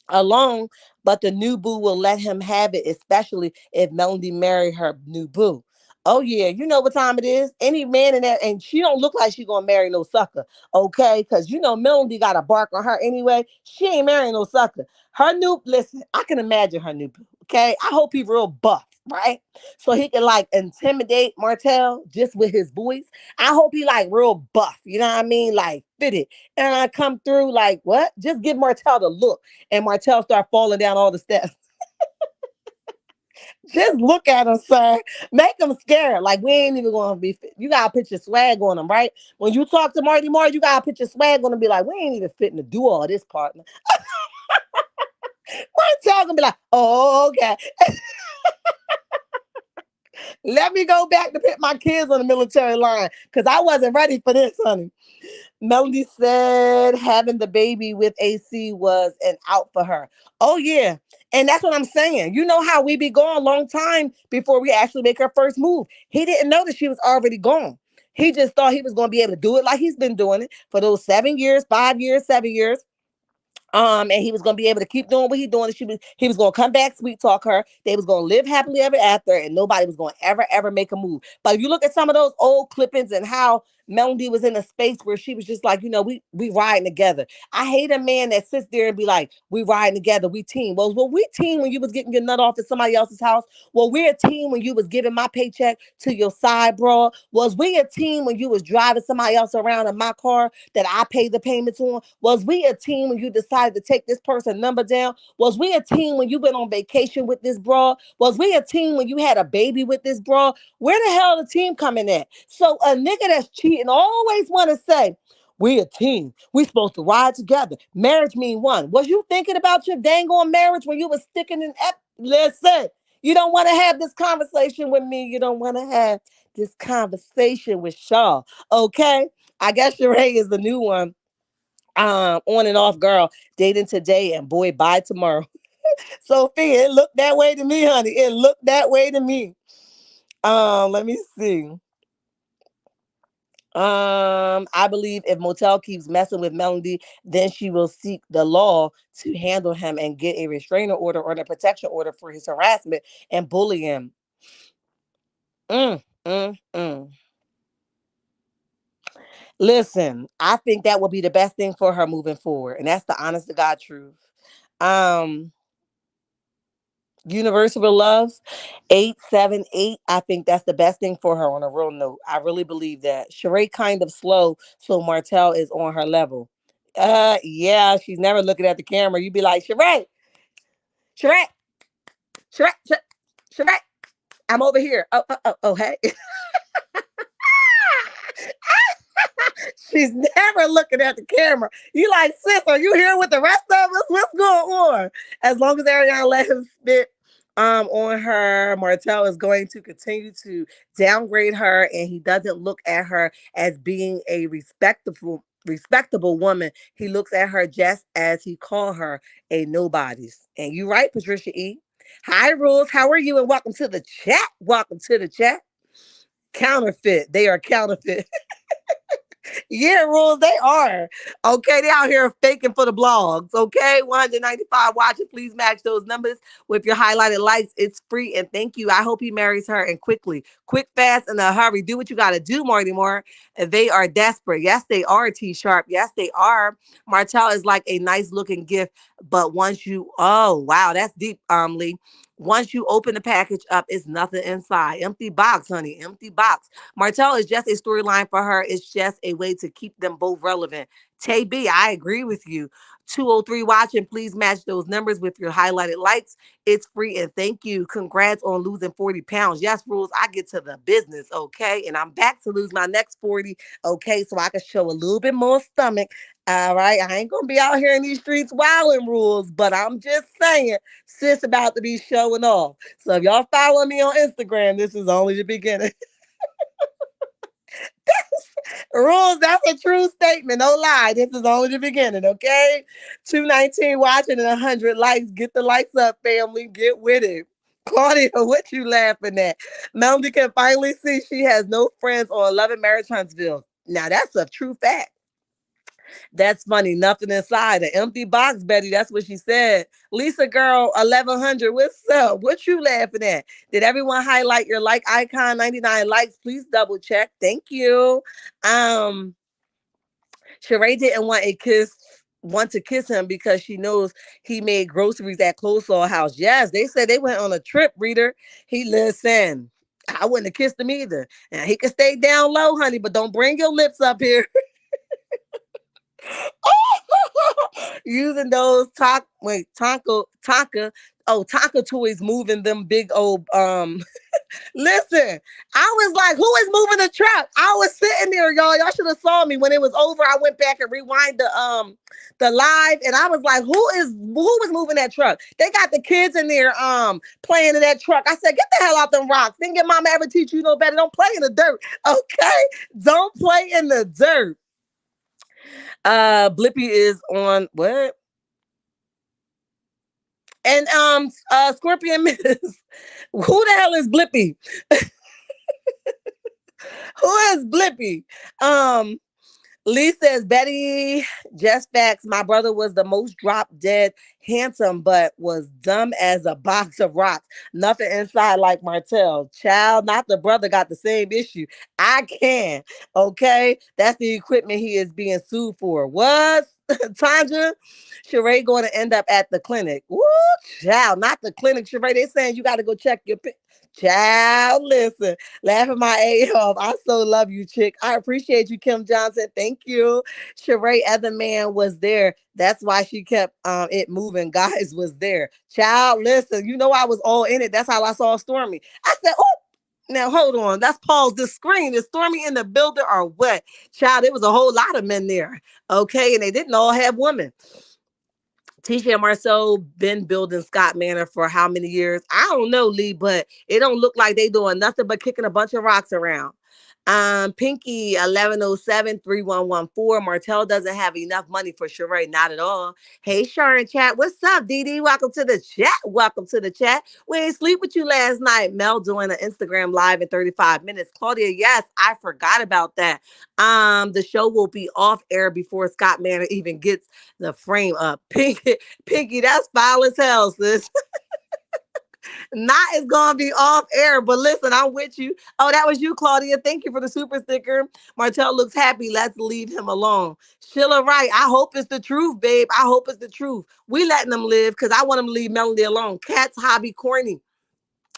S1: alone, but the new boo will let him have it, especially if Melody marry her new boo. Oh yeah, you know what time it is. Any man in that, and she don't look like she gonna marry no sucker, okay? Because you know Melody got a bark on her anyway. She ain't marrying no sucker. Her new, listen, I can imagine her new boo. Okay, I hope he real buff, right? So he can like intimidate Martell just with his voice. I hope he like real buff. You know what I mean? Like fitted, and I come through like what? Just give Martell the look and Martell start falling down all the steps. Just look at him, sir. Make him scared. Like we ain't even gonna be fit. You gotta put your swag on him, right? When you talk to Marty Moore, you gotta put your swag on him. Be like, we ain't even fitting to do all this, partner. Martell gonna be like, oh, okay. Let me go back to put my kids on the military line because I wasn't ready for this, honey. Melody said having the baby with AC was an out for her. Oh, yeah. And that's what I'm saying. You know how we be gone a long time before we actually make our first move. He didn't know that she was already gone. He just thought he was going to be able to do it like he's been doing it for those 7 years, 5 years, 7 years. And he was gonna be able to keep doing what he's doing. He was gonna come back, sweet talk her. They was gonna live happily ever after, and nobody was gonna ever make a move. But if you look at some of those old clippings and how Melody was in a space where she was just like, we riding together. I hate a man that sits there and be like, we riding together, we team. Well, we team when you was getting your nut off at somebody else's house. Well, we're a team when you was giving my paycheck to your side bro. Was we a team when you was driving somebody else around in my car that I paid the payments on? Was we a team when you decided to take this person number down? Was we a team when you went on vacation with this bro? Was we a team when you had a baby with this bro? Where the hell the team coming at? So a nigga that's cheating always want to say, we a team. We supposed to ride together. Marriage mean one. Was you thinking about your dang on marriage when you was sticking in listen, you don't want to have this conversation with me. You don't want to have this conversation with Shaw. Okay? I guess Sheree is the new one. On and off girl, dating today and boy, bye tomorrow. Sophia, it looked that way to me, honey. It looked that way to me. Let me see. I believe if Martell keeps messing with Melody, then she will seek the law to handle him and get a restraining order or a protection order for his harassment and bullying. Mm, mm, mm. Listen, I think that will be the best thing for her moving forward, and that's the honest to God truth. Um, Universal Loves 878. I think that's the best thing for her on a real note. I really believe that. Sheree kind of slow, so Martell is on her level. Yeah, she's never looking at the camera. You be like, Sheree, Sheree, Sheree, Sheree, Sheree. I'm over here. Oh, hey. She's never looking at the camera. You like, sis, are you here with the rest of us? What's going on? As long as Ariana let him spit on her, Martell is going to continue to downgrade her, and he doesn't look at her as being a respectable woman. He looks at her just as he called her a nobodies. And you right, Patricia E. Hi, Rules. How are you? And welcome to the chat. Welcome to the chat. Counterfeit. They are counterfeit. Yeah, Rules, they are. Okay, they out here faking for the blogs. Okay, 195 watching. Please match those numbers with your highlighted likes. It's free, and thank you. I hope he marries her and quickly. Quick, fast, in a hurry. Do what you got to do, Marty Moore. They are desperate. Yes, they are, T Sharp. Yes, they are. Martell is like a nice looking gift, but once you, oh, wow, that's deep, Lee. Once you open the package up, it's nothing inside. Empty box, honey. Empty box. Martell is just a storyline for her. It's just a way to keep them both relevant. Tay B, I agree with you. 203 watching. Please match those numbers with your highlighted likes. It's free and thank you. Congrats on losing 40 pounds. Yes, Rules, I get to the business, okay? And I'm back to lose my next 40, okay? So I can show a little bit more stomach. All right, I ain't gonna be out here in these streets wilding, Rules, but I'm just saying, sis about to be showing off. So if y'all follow me on Instagram, this is only the beginning. Rules, that's a true statement. No lie. This is only the beginning, okay? 219 watching and 100 likes. Get the likes up, family. Get with it. Claudia, what you laughing at? Melody can finally see she has no friends on 11 Marriage Huntsville. Now, that's a true fact. That's funny. Nothing inside. An empty box, Betty. That's what she said. Lisa girl, 1100. What's up? What you laughing at? Did everyone highlight your like icon? 99 likes. Please double check. Thank you. Um, Sheree didn't want to kiss him because she knows he made groceries at Coleslaw House. Yes, they said they went on a trip, reader. He listen. I wouldn't have kissed him either. And he can stay down low, honey, but don't bring your lips up here. Using those Tonka toys, moving them big old listen, I was like, who is moving the truck? I was sitting there, y'all. Y'all should have saw me when it was over. I went back and rewind the live, and I was like, who was moving that truck? They got the kids in there playing in that truck. I said, get the hell out them rocks. Didn't your mama ever teach you no better? Don't play in the dirt. Okay? Don't play in the dirt. Blippy is on what? And Scorpion Miss. Who the hell is Blippy? Who is Blippy? Lee says, Betty, just facts. My brother was the most drop dead handsome, but was dumb as a box of rocks. Nothing inside like Martell. Child, not the brother got the same issue. I can. Okay. That's the equipment he is being sued for. What? Tanja, Sheree going to end up at the clinic. Woo, child, not the clinic, Sheree. They saying you got to go check your child. Listen, laughing my A off. I so love you, chick. I appreciate you, Kim Johnson. Thank you. Sheree Etherman was there. That's why she kept it moving. Guys was there. Child, listen, you know I was all in it. That's how I saw Stormy. I said, oh, now hold on. That's Paul's the screen. Is Stormy in the building or what? Child, there was a whole lot of men there. Okay, and they didn't all have women. Tisha and Marsau been building Scott Manor for how many years? I don't know, Lee, but it don't look like they doing nothing but kicking a bunch of rocks around. Pinky 1107-3114. Martell doesn't have enough money for Sheree. Not at all. Hey, Sharon chat. What's up, Dee? Welcome to the chat. Welcome to the chat. We ain't sleep with you last night. Mel doing an Instagram live in 35 minutes. Claudia, yes, I forgot about that. The show will be off air before Scott Manor even gets the frame up. Pinky, that's foul as hell, sis. Not is gonna be off air, but listen, I'm with you. Oh, that was you, Claudia. Thank you for the super sticker. Martell looks happy. Let's leave him alone. Sheila, right? I hope it's the truth, babe. I hope it's the truth. We letting them live because I want them to leave Melody alone. Cat's hobby corny.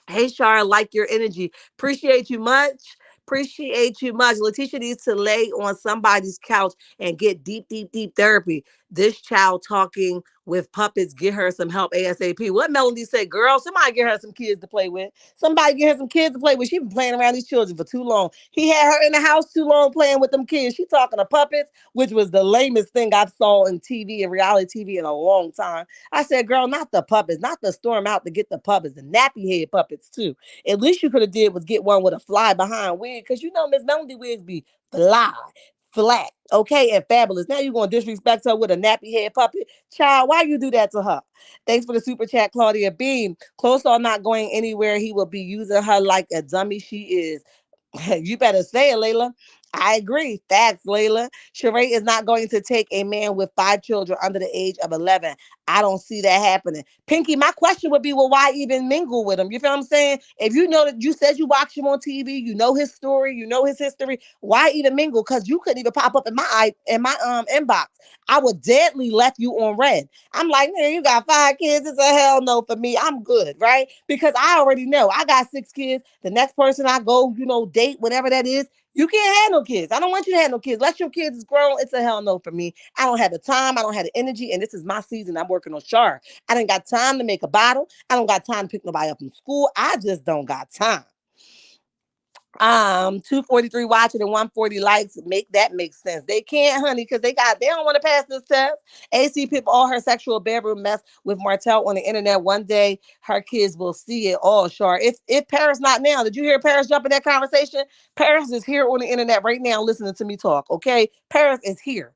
S1: Hey, Shar, like your energy. Appreciate you much. Appreciate you much. Letitia needs to lay on somebody's couch and get deep, deep, deep therapy. This child talking with puppets, get her some help ASAP. What Melody said, girl, somebody get her some kids to play with. Somebody get her some kids to play with. She been playing around these children for too long. He had her in the house too long playing with them kids. She talking to puppets, which was the lamest thing I saw in TV and reality TV in a long time. I said, girl, not the puppets, not the storm out to get the puppets, the nappy head puppets too. At least you could have did was get one with a fly behind wig, because you know Miss Melody wigs be fly, flat, okay, and fabulous. Now you gonna disrespect her with a nappy head puppet, child? Why you do that to her? Thanks for the super chat, Claudia Beam. Close on not going anywhere. He will be using her like a dummy she is. You better say it, Layla. I agree. Facts, Layla. Sheree is not going to take a man with 5 children under the age of 11. I don't see that happening. Pinky, my question would be, well, why even mingle with him? You feel what I'm saying? If you know that you said you watched him on TV, you know his story, you know his history, why even mingle? Because you couldn't even pop up in my inbox. I would deadly left you on red. I'm like, man, you got 5 kids. It's a hell no for me. I'm good, right? Because I already know I got 6 kids. The next person I go, date, whatever that is, you can't have no kids. I don't want you to have no kids. Let your kids grow. It's a hell no for me. I don't have the time. I don't have the energy. And this is my season. I'm working on Char. I didn't got time to make a bottle. I don't got time to pick nobody up from school. I just don't got time. 243 watching and 140 likes make sense. They can't, honey, because they don't want to pass this test. AC people all her sexual bedroom mess with Martell on the internet. One day her kids will see it all. Sure. If Paris not now, did you hear Paris jump in that conversation? Paris is here on the internet right now listening to me talk. Okay, Paris is here.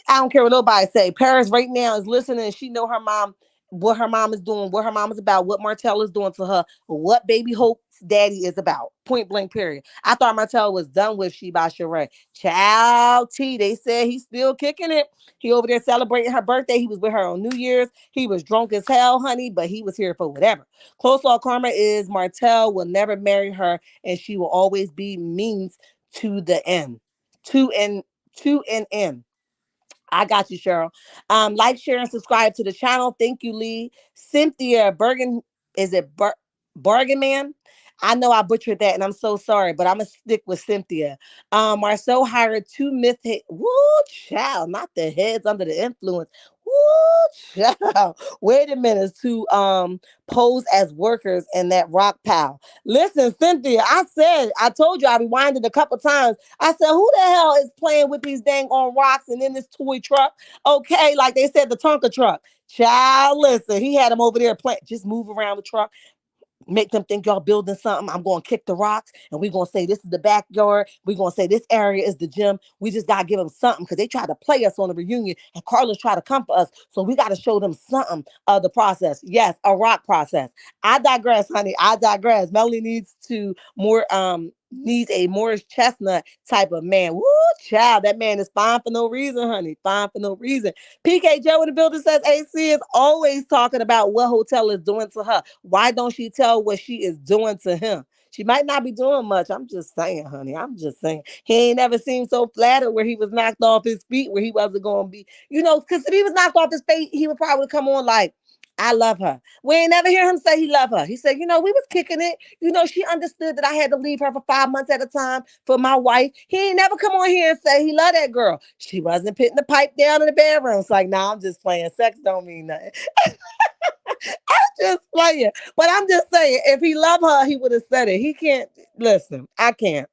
S1: I don't care what nobody say. Paris right now is listening. She know her mom, what her mom is doing, what her mom is about, what Martell is doing to her, what Baby Hope's daddy is about. Point blank, period. I thought Martell was done with She by Sheree. Child T, they said he's still kicking it. He over there celebrating her birthday. He was with her on New Year's. He was drunk as hell, honey, but he was here for whatever. Close law karma is Martell will never marry her, and she will always be means to the end. To an end. I got you, Cheryl. Like, share, and subscribe to the channel. Thank you, Lee. Cynthia Bergen, is it Bargain Man? I know I butchered that, and I'm so sorry, but I'm gonna stick with Cynthia. Marsau hired 2 myth hit. Woo, child, not the heads under the influence. Woo, child. Wait a minute, to pose as workers in that rock pile. Listen, Cynthia, I told you I rewinded a couple times. I said, who the hell is playing with these dang on rocks and in this toy truck? Okay, like they said, the Tonka truck. Child, listen, he had them over there playing. Just move around the truck, make them think y'all building something. I'm going to kick the rocks, and we're going to say this is the backyard. We're going to say this area is the gym. We just got to give them something, because they tried to play us on the reunion, and Carlos tried to come for us. So we got to show them something of the process. Yes, a rock process. I digress, honey. I digress. Melanie needs to more needs a Morris Chestnut type of man. Woo, child, that man is fine for no reason, honey. Fine for no reason. PK Joe in the building says AC is always talking about what Hotel is doing to her. Why don't she tell what she is doing to him? She might not be doing much. I'm just saying, honey. I'm just saying. He ain't never seemed so flattered where he was knocked off his feet, where he wasn't going to be, because if he was knocked off his feet, he would probably come on like, I love her. We ain't never hear him say he love her. He said, we was kicking it. She understood that I had to leave her for 5 months at a time for my wife. He ain't never come on here and say he love that girl. She wasn't putting the pipe down in the bedroom. It's like, nah, I'm just playing. Sex don't mean nothing. Just playing. But I'm just saying, if he loved her, he would have said it. He can't. Listen, I can't.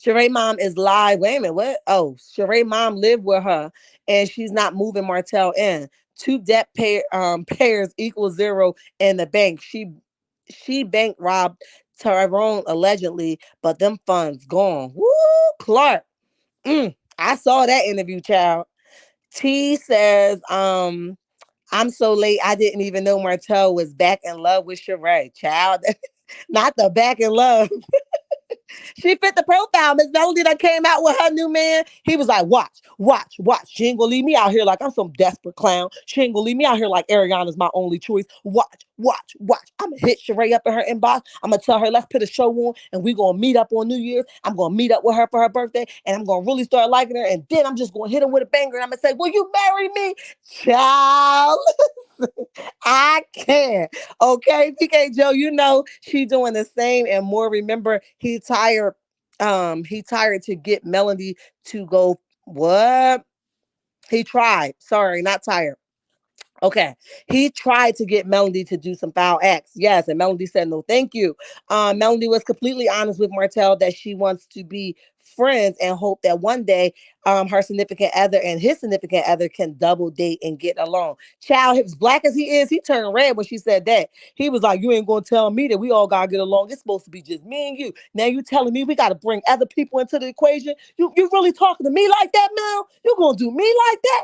S1: Sheree mom is live. Wait a minute, what? Oh, Sheree mom lived with her, and she's not moving Martell in. Two pairs equals zero in the bank. She bank robbed Tyrone allegedly, but them funds gone. Woo, Clark. I saw that interview, child. T says, I'm so late. I didn't even know Martell was back in love with Sheree. Child, not the back in love. She fit the profile. Miss Melody that came out with her new man. He was like, watch, watch, watch. She ain't gonna leave me out here like I'm some desperate clown. She ain't gonna leave me out here like Ariana's my only choice. Watch, watch, watch. I'm gonna hit Sheree up in her inbox. I'm gonna tell her, let's put a show on and we gonna meet up on New Year's. I'm gonna meet up with her for her birthday and I'm gonna really start liking her. And then I'm just gonna hit her with a banger and I'm gonna say, will you marry me? Child. I can't. Okay, PK Joe, she doing the same and more. Remember, he tired to get Melody to go. What? He tried. Sorry, not tired. Okay. He tried to get Melody to do some foul acts. Yes. And Melody said no, thank you. Melody was completely honest with Martell that she wants to be friends and hope that one day her significant other and his significant other can double date and get along. Child, as black as he is, he turned red when she said that. He was like, you ain't gonna tell me that we all gotta get along. It's supposed to be just me and you. Now you telling me we gotta bring other people into the equation. You really talking to me like that, Mel? You gonna do me like that?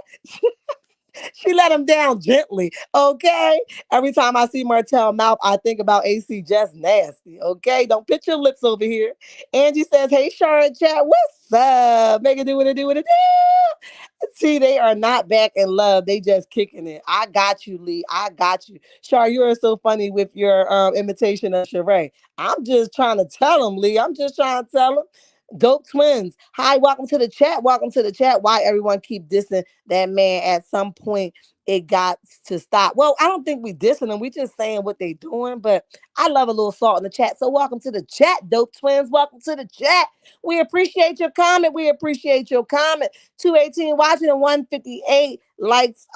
S1: She let him down gently. Okay. Every time I see Martell mouth, I think about AC just nasty. Okay. Don't put your lips over here. Angie says, hey, Sharon chat, what's up? Make it do what it do what it do. See, they are not back in love. They just kicking it. I got you, Lee. I got you. Char, you are so funny with your imitation of Sheree. I'm just trying to tell him, Lee. I'm just trying to tell him. Dope twins. Hi, welcome to the chat. Welcome to the chat. Why everyone keep dissing that man? At some point, it got to stop. Well, I don't think we dissing them. We just saying what they doing. But I love a little salt in the chat. So welcome to the chat, dope twins. Welcome to the chat. We appreciate your comment. We appreciate your comment. 218 watching and 158 likes.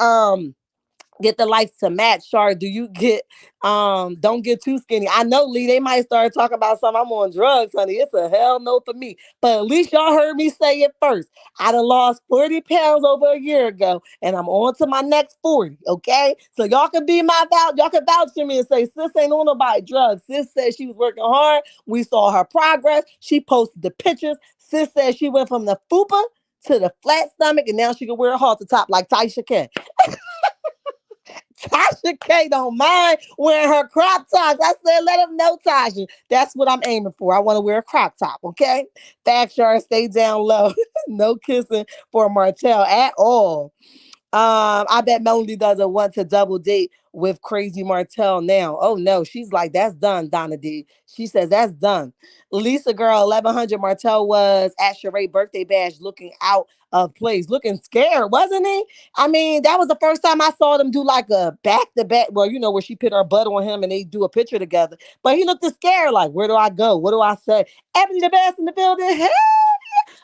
S1: Get the likes to match. Shar, do you get don't get too skinny? I know, Lee, they might start talking about something. I'm on drugs, honey. It's a hell no for me. But at least y'all heard me say it first. I done lost 40 pounds over a year ago, and I'm on to my next 40. Okay. So y'all can be my vouch, y'all can vouch for me and say, sis ain't on nobody drugs. Sis said she was working hard. We saw her progress. She posted the pictures. Sis said she went from the fupa to the flat stomach, and now she can wear a halter top like Tisha K. Tasha K don't mind wearing her crop tops. I said, let him know, Tasha. That's what I'm aiming for. I want to wear a crop top, okay? Fact sure, stay down low. No kissing for Martell at all. I bet Melody doesn't want to double date with crazy Martell now. Oh no, she's like, that's done, Donna D. She says that's done. Lisa girl 1100 Martell was at Sheree birthday bash looking out of place, looking scared, wasn't he? I mean, that was the first time I saw them do like a back to back. Well, where she put her butt on him and they do a picture together. But he looked scared, like, where do I go? What do I say? Ebony the best in the building. Hey!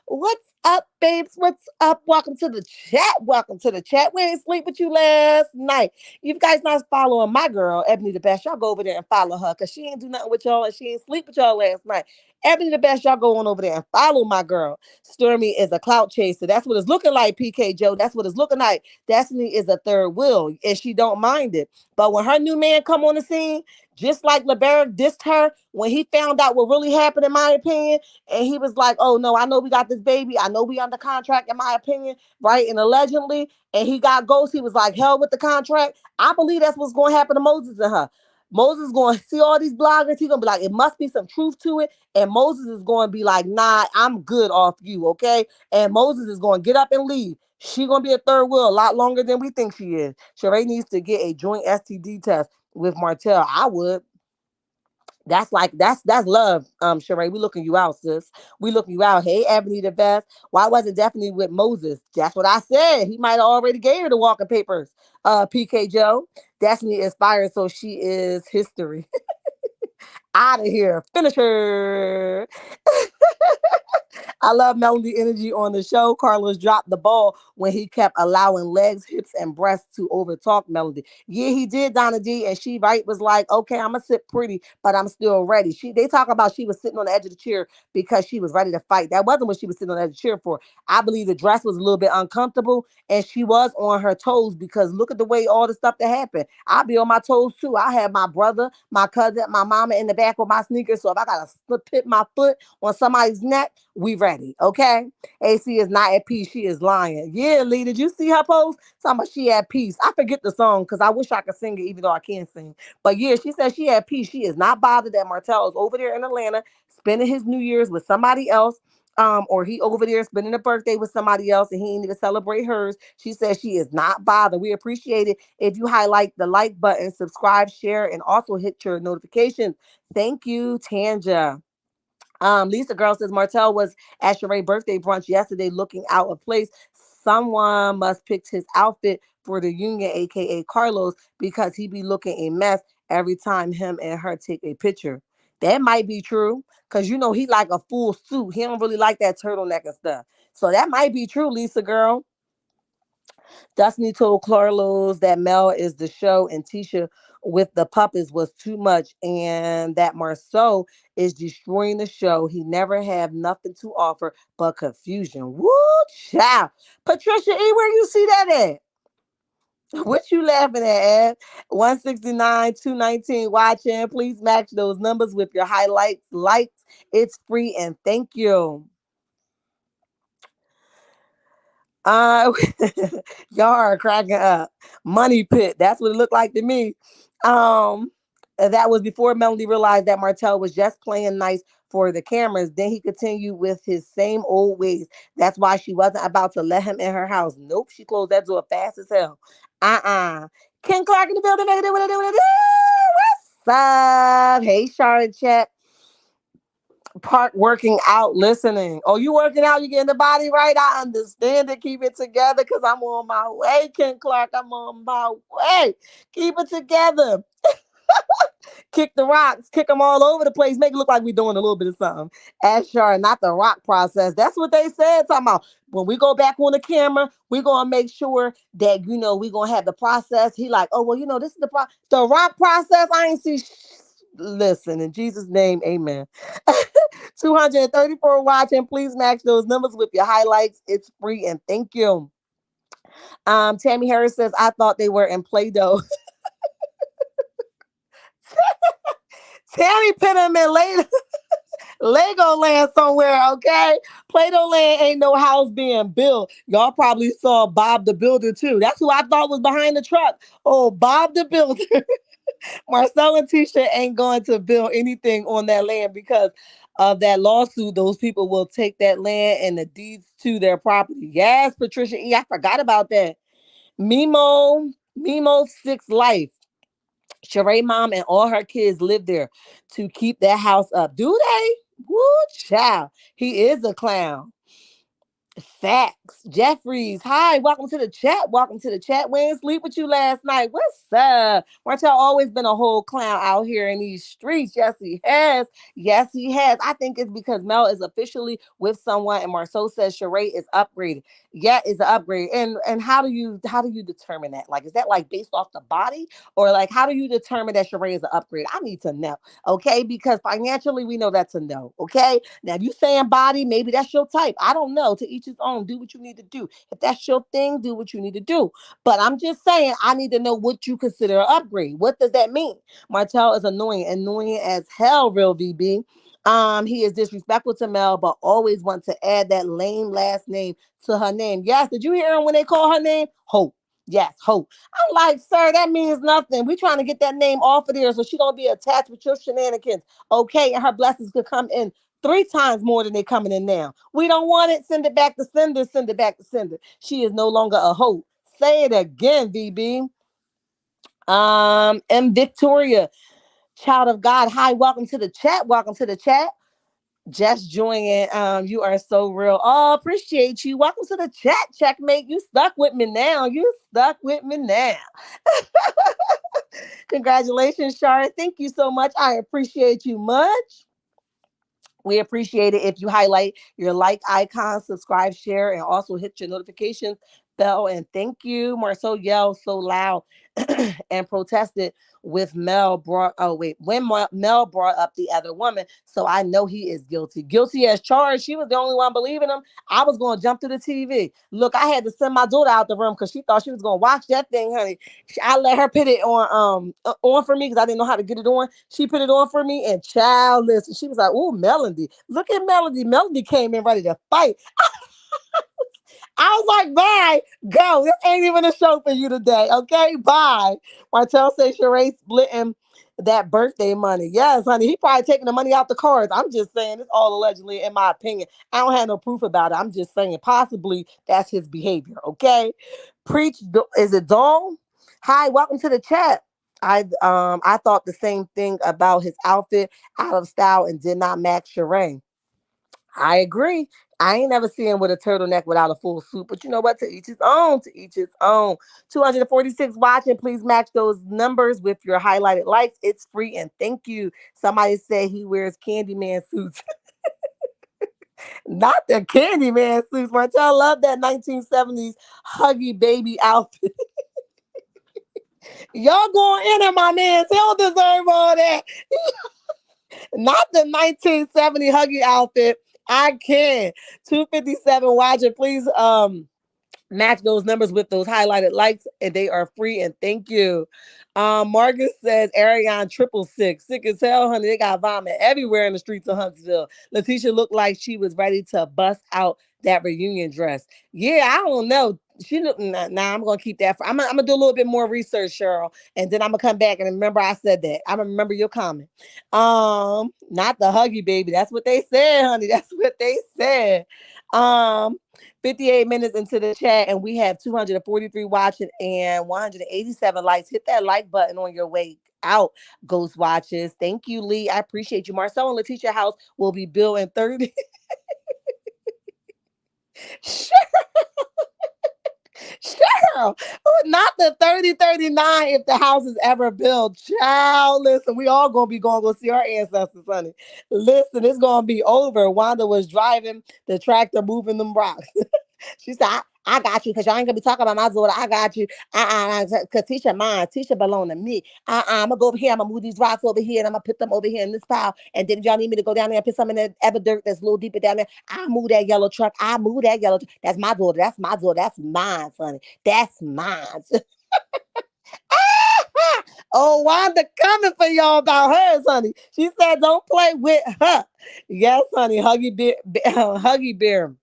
S1: What's up, babes? What's up? Welcome to the chat. Welcome to the chat. We ain't sleep with you last night. You guys not following my girl, Ebony the Best. Y'all go over there and follow her because she ain't do nothing with y'all and she ain't sleep with y'all last night. Ebony the Best, y'all go on over there and follow my girl. Stormy is a clout chaser. That's what it's looking like, PK Joe. That's what it's looking like. Destiny is a third wheel and she don't mind it. But when her new man come on the scene, just like LeBaric dissed her when he found out what really happened, in my opinion, and he was like, oh, no, I know we got this baby. I know we under contract, in my opinion, right? And allegedly, and he got ghost. He was like, hell with the contract. I believe that's what's going to happen to Moses and her. Moses is going to see all these bloggers. He's going to be like, it must be some truth to it. And Moses is going to be like, nah, I'm good off you, okay? And Moses is going to get up and leave. She going to be a third wheel a lot longer than we think she is. Sheree needs to get a joint STD test with Martell. I would. That's love, Sheree. We looking you out, sis. We looking you out. Hey, Ebony the best. Why wasn't Daphne with Moses? That's what I said. He might have already gave her the walking papers. PK Joe. Daphne is fired, so she is history. Out of here. Finish her. I love Melody energy on the show. Carlos dropped the ball when he kept allowing legs, hips, and breasts to overtalk Melody. Yeah, he did, Donna D. And she was like, okay, I'm gonna sit pretty, but I'm still ready. They talk about she was sitting on the edge of the chair because she was ready to fight. That wasn't what she was sitting on the edge of the chair for. I believe the dress was a little bit uncomfortable and she was on her toes because look at the way all the stuff that happened. I'll be on my toes too. I have my brother, my cousin, my mama in the back with my sneakers. So if I gotta put my foot on somebody's neck, we ready, okay? AC is not at peace. She is lying. Yeah, Lee, did you see her post? Talking about she at peace. I forget the song because I wish I could sing it even though I can't sing. But yeah, she said she at peace. She is not bothered that Martell is over there in Atlanta spending his New Year's with somebody else. Or he over there spending a birthday with somebody else and he ain't even celebrate hers. She says she is not bothered. We appreciate it if you highlight the like button, subscribe, share, and also hit your notifications. Thank you, Tanja. Lisa Girl says Martell was at Sheree's birthday brunch yesterday looking out of place. Someone must pick his outfit for the union, aka Carlos, because he be looking a mess every time him and her take a picture. That might be true. Cause he like a full suit. He don't really like that turtleneck and stuff. So that might be true, Lisa Girl. Destiny told Carlos that Mel is the show and Tisha with the puppets was too much and that Marsau is destroying the show. He never have nothing to offer but confusion. Woo, child. Patricia E., where you see that at? What you laughing at, Ed? 169, 219 watching. Please match those numbers with your highlights, likes. It's free and thank you. Uh, y'all are cracking up. Money pit. That's what it looked like to me. Um, that was before Melody realized that Martell was just playing nice for the cameras. Then he continued with his same old ways. That's why she wasn't about to let him in her house. Nope, she closed that door fast as hell. Ken Clark in the building. What's up? Hey, Charlotte Chat. Part working out, listening. Oh, you working out? You getting the body right? I understand it. Keep it together because I'm on my way, Ken Clark. I'm on my way. Keep it together. Kick the rocks, kick them all over the place, make it look like we're doing a little bit of something. Ashar, not the rock process. That's what they said. Talking about when we go back on the camera, we're gonna make sure that we're gonna have the process. He like, oh well, this is the rock process. I ain't see. Listen, in Jesus' name, amen. 234 watching. Please match those numbers with your highlights. It's free and thank you. Tammy Harris says, I thought they were in Play-Doh. Tammy put them in Lego land somewhere, okay? Play-Doh land ain't no house being built. Y'all probably saw Bob the Builder too. That's who I thought was behind the truck. Oh, Bob the Builder. Marcel and Tisha ain't going to build anything on that land because of that lawsuit. Those people will take that land and the deeds to their property. Yes, Patricia E. I forgot about that. Mimo Six Life. Sheree mom and all her kids live there to keep that house up. Do they? Woo, child. He is a clown. Facts. Jeffries. Hi, welcome to the chat. Welcome to the chat. We ain't sleep with you last night. What's up? Martell always been a whole clown out here in these streets. Yes, he has. Yes, he has. I think it's because Mel is officially with someone and Marsau says Sheree is upgraded. Yeah, it's an upgrade. And how do you determine that? Like, is that like based off the body? Or like how do you determine that Sheree is an upgrade? I need to know. Okay, because financially we know that's a no. Okay. Now if you saying body, maybe that's your type. I don't know. To each his own. Do what you need to do. If that's your thing, do what you need to do. But I'm just saying, I need to know what you consider an upgrade. What does that mean? Martell is annoying as hell, real VB. He is disrespectful to Mel, but always want to add that lame last name to her name. Yes, did you hear him when they call her name? Hope. Yes, hope. I'm like, sir, that means nothing. We trying to get that name off of there so she don't be attached with your shenanigans. Okay, and her blessings could come in 3 times more than they coming in now. We don't want it. Send it back to sender. Send it back to sender. She is no longer a hope. Say it again, VB. And Victoria, child of God. Hi, welcome to the chat. Welcome to the chat. Just joining. You are so real. Oh, appreciate you. Welcome to the chat, checkmate. You stuck with me now. You stuck with me now. Congratulations, Shara. Thank you so much. I appreciate you much. We appreciate it if you highlight your like icon, subscribe, share, and also hit your notifications bell. And thank you. Marsau yelled so loud and protested with Mel brought when Mel brought up the other woman. So I know he is guilty. Guilty as charged. She was the only one believing him. I was going to jump to the TV. Look, I had to send my daughter out the room because she thought she was going to watch that thing, honey. I let her put it on for me because I didn't know how to get it on. She put it on for me, and child, listen, she was like, "Ooh, Melody, look at Melody." Melody came in ready to fight. I was like, "Bye, go. This ain't even a show for you today, okay? Bye." Martell says Sheree splitting that birthday money. Yes, honey, he probably taking the money out the cards. I'm just saying, it's all allegedly, in my opinion. I don't have no proof about it. I'm just saying, possibly that's his behavior. Okay, preach. Is it Dawn? Hi, welcome to the chat. I thought the same thing about his outfit, out of style, and did not match Sheree. I agree. I ain't never seen him with a turtleneck without a full suit, but you know what? To each his own. To each his own. 246 watching. Please match those numbers with your highlighted likes. It's free and thank you. Somebody said he wears Candyman suits. Not the Candyman suits. Martell love that 1970s huggy baby outfit. Y'all going in at my man. He don't deserve all that. Not the 1970 huggy outfit. I can. 257 watching. Please match those numbers with those highlighted likes, and they are free. And thank you. Margaret says Ariane triple six. Sick as hell, honey. They got vomit everywhere in the streets of Huntsville. Letitia looked like she was ready to bust out that reunion dress. Yeah, I don't know. She looked nah, I'm gonna keep that for I'm gonna do a little bit more research, Cheryl, and then I'm gonna come back and remember I said that. I'm gonna remember your comment. Not the huggy baby. That's what they said, honey. That's what they said. Um, 58 minutes into the chat, and we have 243 watching and 187 likes. Hit that like button on your way out, Ghost Watches. Thank you, Lee. I appreciate you. Marcel and Letitia house will be built in 30. Cheryl, not the 3039 if the house is ever built. Child, listen, we all gonna be going to go see our ancestors, honey. Listen, it's gonna be over. Wanda was driving the tractor, moving them rocks. She said, I got you because y'all ain't gonna be talking about my daughter. I got you. Because Tisha mine. Tisha belong to me. I'm gonna go over here. I'm gonna move these rocks over here and I'm gonna put them over here in this pile. And then if y'all need me to go down there and put some in that ever dirt that's a little deeper down there, I move that yellow truck. I move that yellow truck. That's my daughter. That's my daughter. That's mine, honey. That's mine. Oh, Wanda coming for y'all about hers, honey. She said, don't play with her. Yes, honey. Huggy bear.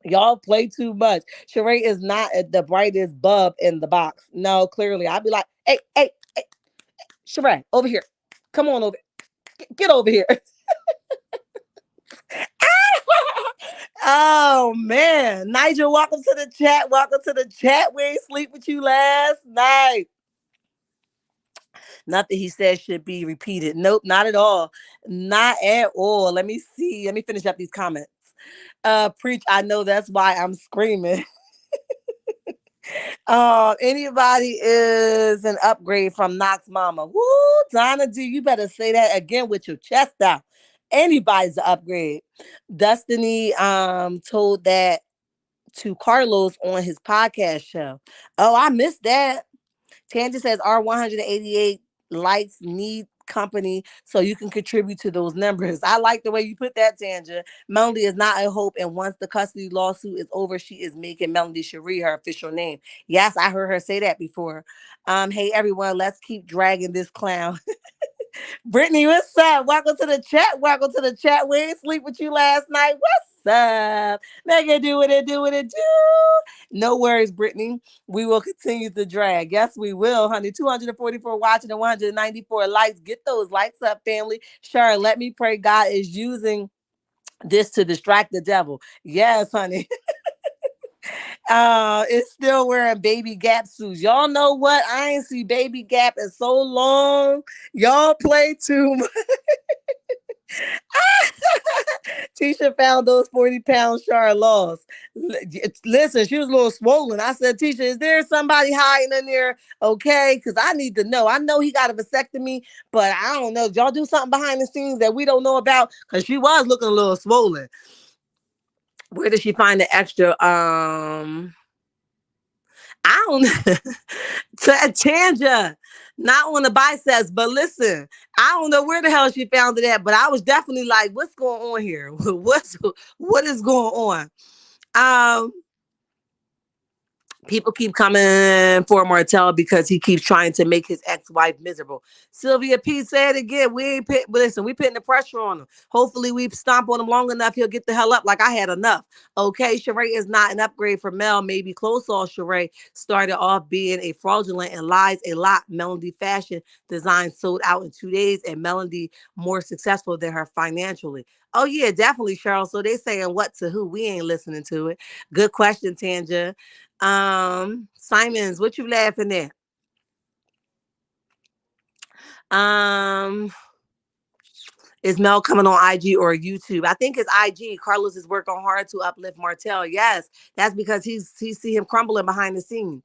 S1: Y'all play too much. Sheree is not the brightest bulb in the box. No, clearly. I'd be like, hey, Sheree, over here. Come on over. Get over here. Oh, man. Nigel, welcome to the chat. Welcome to the chat. We ain't sleep with you last night. Nothing he said should be repeated. Nope, not at all. Not at all. Let me see. Let me finish up these comments. Preach, I know that's why I'm screaming. Anybody is an upgrade from Knox Mama. Woo, Donna D, you better say that again with your chest out. Anybody's an upgrade. Destiny told that to Carlos on his podcast show. Oh, I missed that. Tandy says R188 likes need company so you can contribute to those numbers. I like the way you put that, Tanja. Melody is not a hope, and once the custody lawsuit is over, she is making Melody Sheree her official name. Yes, I heard her say that before. Hey everyone, let's keep dragging this clown. Brittany, what's up? Welcome to the chat. Welcome to the chat. We ain't sleep with you last night. What's What's up? Make it do what it do what it do. No worries, Brittany. We will continue to drag. Yes, we will, honey. 244 watching and 194 likes. Get those likes up, family. Sure, let me pray God is using this to distract the devil. Yes, honey. It's still wearing baby Gap suits. Y'all know what? I ain't see baby Gap in so long. Y'all play too much. Tisha found those 40 pounds Char lost. Listen, she was a little swollen. I said, Tisha, is there somebody hiding in there? Okay, because I need to know. I know he got a vasectomy, but I don't know. Did y'all do something behind the scenes that we don't know about? Because she was looking a little swollen. Where did she find the extra? I don't know. Tanja, not on the biceps, but listen, I don't know where the hell she found it at, but I was definitely like, what's going on here? What is going on? People keep coming for Martell because he keeps trying to make his ex-wife miserable. Sylvia P said again, we ain't put, listen, we putting the pressure on him. Hopefully we stomp on him long enough, he'll get the hell up like I had enough. Okay, Sheree is not an upgrade for Mel. Maybe close off Sheree started off being a fraudulent and lies a lot. Melody fashion design sold out in 2 days and Melody more successful than her financially. Oh yeah, definitely, Cheryl. So they saying what to who? We ain't listening to it. Good question, Tanja. Simons, what you laughing at? Um, is Mel coming on IG or YouTube? I think it's IG. Carlos is working hard to uplift Martell. Yes, that's because he see him crumbling behind the scenes.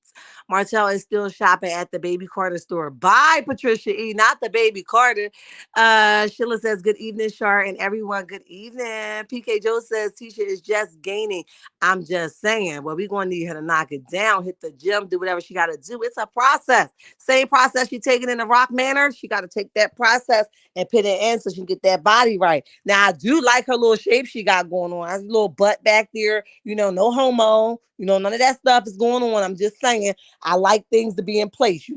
S1: Martell is still shopping at the Baby Carter store. Bye, Patricia E. Not the Baby Carter. Sheila says, good evening, Shar, and everyone. Good evening. PK Joe says, Tisha is just gaining. I'm just saying. Well, we're going to need her to knock it down, hit the gym, do whatever she got to do. It's a process. Same process she taking in the Rock Manor. She got to take that process and put it in so she can get that body right. Now, I do like her little shape she got going on. Has a little butt back there, no homo, none of that stuff is going on. I'm just saying, I like things to be in place, you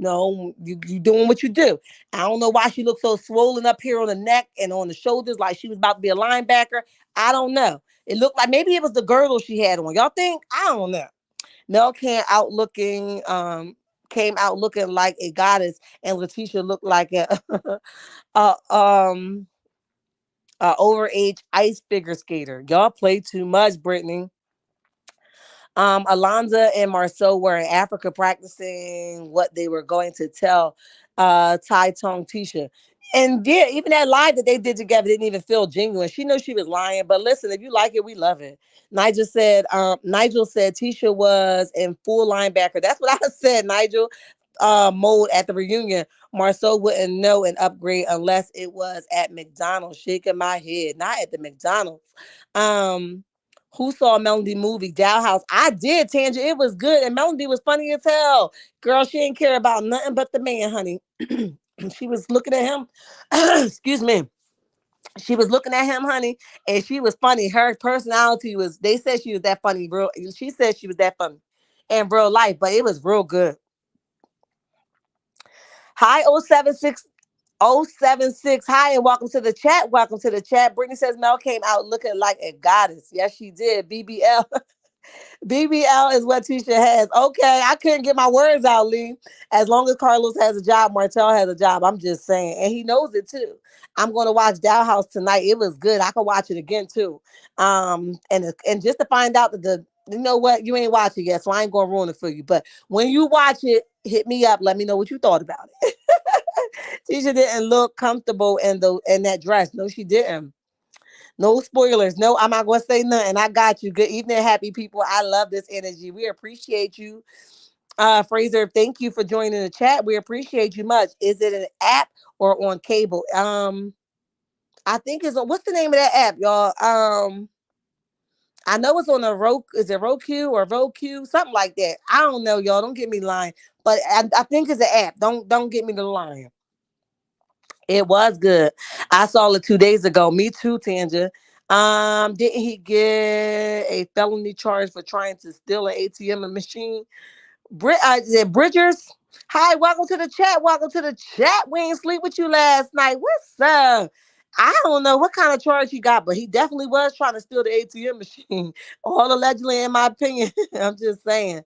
S1: doing what you do. I don't know why she looks so swollen up here on the neck and on the shoulders like she was about to be a linebacker. I don't know. It looked like maybe it was the girdle she had on. Y'all think? I don't know. Mel came out looking like a goddess, and Letitia looked like a uh, um overage ice figure skater. Y'all play too much, Brittany. Alonza and Marsau were in Africa practicing what they were going to tell Tai Tong Tisha. And yeah, even that lie that they did together didn't even feel genuine. She knew she was lying, but listen, if you like it, we love it. Nigel said Tisha was in full linebacker. That's what I said, Nigel. Mode at the reunion. Marceau wouldn't know an upgrade unless it was at McDonald's. Shaking my head, not at the McDonald's. Who saw Melody movie Dow House? I did, Tanja. It was good, and Melody was funny as hell. Girl, she didn't care about nothing but the man, honey. She was looking at him. Excuse me. She was looking at him, honey, and she was funny. Her personality was. They said she was that funny, real. She said she was that funny in real life, but it was real good. Hi, 076. Hi, and welcome to the chat. Welcome to the chat. Brittany says Mel came out looking like a goddess. Yes, she did. BBL. BBL is what Tisha has. Okay, I couldn't get my words out, Lee. As long as Carlos has a job, Martell has a job. I'm just saying. And he knows it too. I'm going to watch Dow House tonight. It was good. I can watch it again too. And just to find out that you know what, you ain't watching yet, so I ain't going to ruin it for you. But when you watch it, hit me up. Let me know what you thought about it. Tisha didn't look comfortable in that dress. No, she didn't. No spoilers. No, I'm not going to say nothing. I got you. Good evening, happy people. I love this energy. We appreciate you. Fraser, thank you for joining the chat. We appreciate you much. Is it an app or on cable? I think it's what's the name of that app, y'all? I know it's on a Roku. Is it Roku or Roku? Something like that. I don't know, y'all. Don't get me lying. But I think it's an app. Don't get me the line. It was good. I saw it 2 days ago. Me too, Tanja. Didn't he get a felony charge for trying to steal an ATM machine? Bridgers. Hi, welcome to the chat. Welcome to the chat. We ain't sleep with you last night. What's up? I don't know what kind of charge he got, but he definitely was trying to steal the ATM machine. All allegedly, in my opinion. I'm just saying.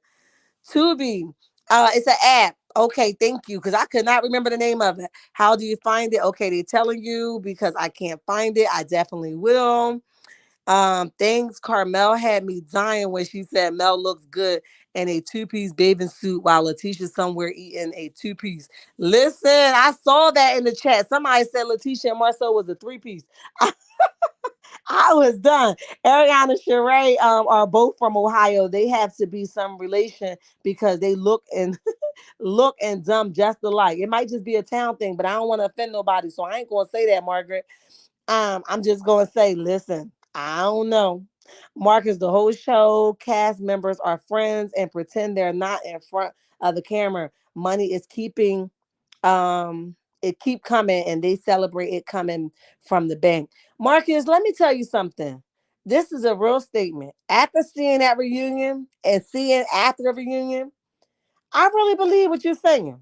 S1: Tubi. It's an app. Okay, thank you. Because I could not remember the name of it. How do you find it? Okay, they're telling you because I can't find it. I definitely will. Thanks. Carmel had me dying when she said Mel looks good in a two-piece bathing suit while Letitia's somewhere eating a two-piece. Listen, I saw that in the chat. Somebody said Letitia and Marsau was a three-piece. I was done. Ariana and Sheree are both from Ohio. They have to be some relation because they look and dumb just alike. It might just be a town thing, but I don't want to offend nobody, so I ain't gonna say that, Margaret. I'm just gonna say, listen, I don't know. Marcus, the whole show, cast members are friends and pretend they're not in front of the camera. Money is keeping it keep coming and they celebrate it coming from the bank. Marcus, let me tell you something. This is a real statement. After seeing that reunion and seeing after the reunion, I really believe what you're saying.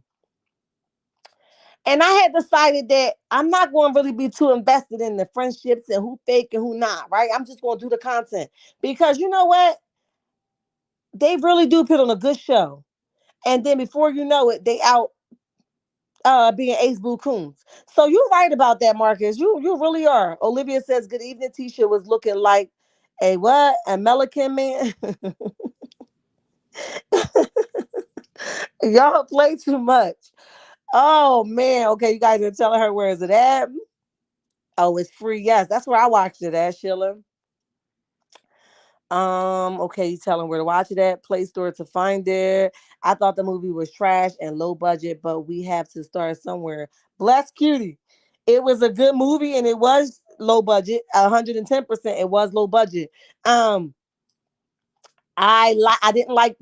S1: And I had decided that I'm not going to really be too invested in the friendships and who fake and who not, right? I'm just going to do the content because you know what? They really do put on a good show. And then before you know it, they out being ace boo coons. So you're right about that, Marcus. You really are. Olivia says, good evening. Tisha was looking like a what? A Melican man. Y'all play too much. Oh man. Okay, you guys are telling her where is it at? Oh, it's free. Yes, that's where I watched it at, Sheila. Okay, you tell them where to watch it at, Play Store to find it. I thought the movie was trash and low budget, but we have to start somewhere. Bless Cutie. It was a good movie and it was low budget, 110%. It was low budget. Um, I didn't like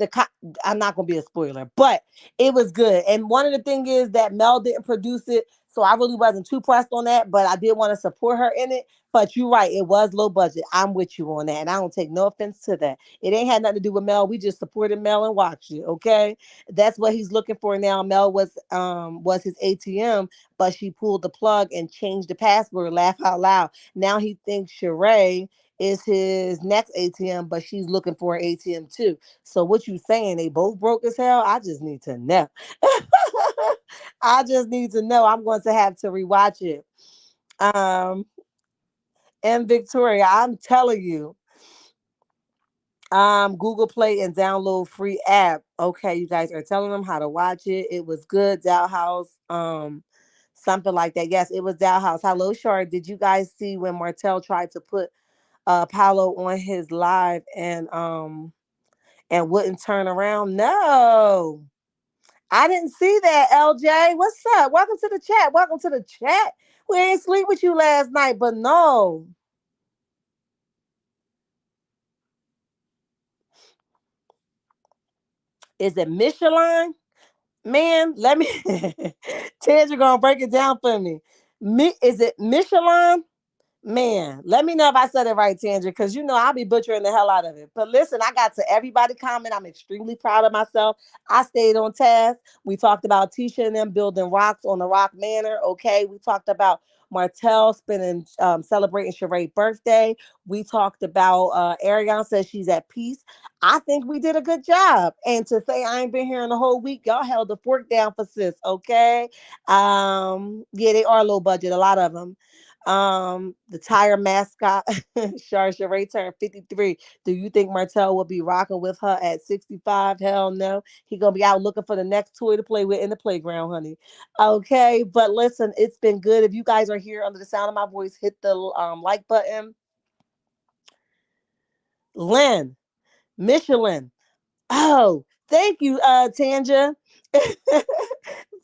S1: I'm not gonna be a spoiler, but it was good. And one of the things is that Mel didn't produce it, so I really wasn't too pressed on that. But I did want to support her in it. But you're right, it was low budget. I'm with you on that, and I don't take no offense to that. It ain't had nothing to do with Mel. We just supported Mel and watched it. Okay, that's what he's looking for now. Mel was his ATM, but she pulled the plug and changed the password. Laugh out loud. Now he thinks Sheree is his next ATM, but she's looking for an ATM too. So what you saying? They both broke as hell? I just need to know. I just need to know. I'm going to have to rewatch it. Um, and Victoria, I'm telling you, Google Play and download free app. Okay, you guys are telling them how to watch it. It was good. Dow House, something like that. Yes, it was Dow House. Hello, Shar. Did you guys see when Martell tried to put Paulo on his live and wouldn't turn around? No, I didn't see that. LJ, what's up? Welcome to the chat. Welcome to the chat. We ain't sleep with you last night, but no. Is it Michelin? Man, let me Ted's gonna break it down for me. Is it Michelin? Man, let me know if I said it right, Tandra, because you know I'll be butchering the hell out of it. But listen, I got to everybody comment. I'm extremely proud of myself. I stayed on task. We talked about Tisha and them building rocks on the Rock Manor. Okay, we talked about Martell spending celebrating Sheree's birthday. We talked about Ariane says she's at peace. I think we did a good job. And to say I ain't been here in the whole week, y'all held the fork down for sis. Okay, yeah, they are low budget, a lot of them. The tire mascot, Sheree turned 53. Do you think Martell will be rocking with her at 65? Hell no. He gonna be out looking for the next toy to play with in the playground, honey. Okay, but listen, it's been good. If you guys are here under the sound of my voice, hit the like button. Lynn, Michelin. Oh, thank you, Tanja.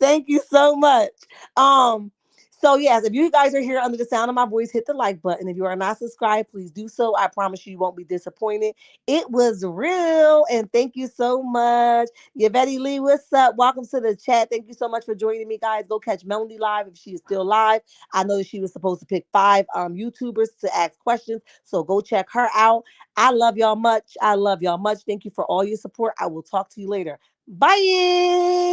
S1: Thank you so much. Um, so yes, if you guys are here under the sound of my voice, hit the like button. If you are not subscribed, please do so. I promise you won't be disappointed. It was real, and thank you so much. Yvette Lee, what's up? Welcome to the chat. Thank you so much for joining me, guys. Go catch Melanie live if she is still live. I know that she was supposed to pick 5 YouTubers to ask questions, so go check her out. I love y'all much. I love y'all much. Thank you for all your support. I will talk to you later. Bye.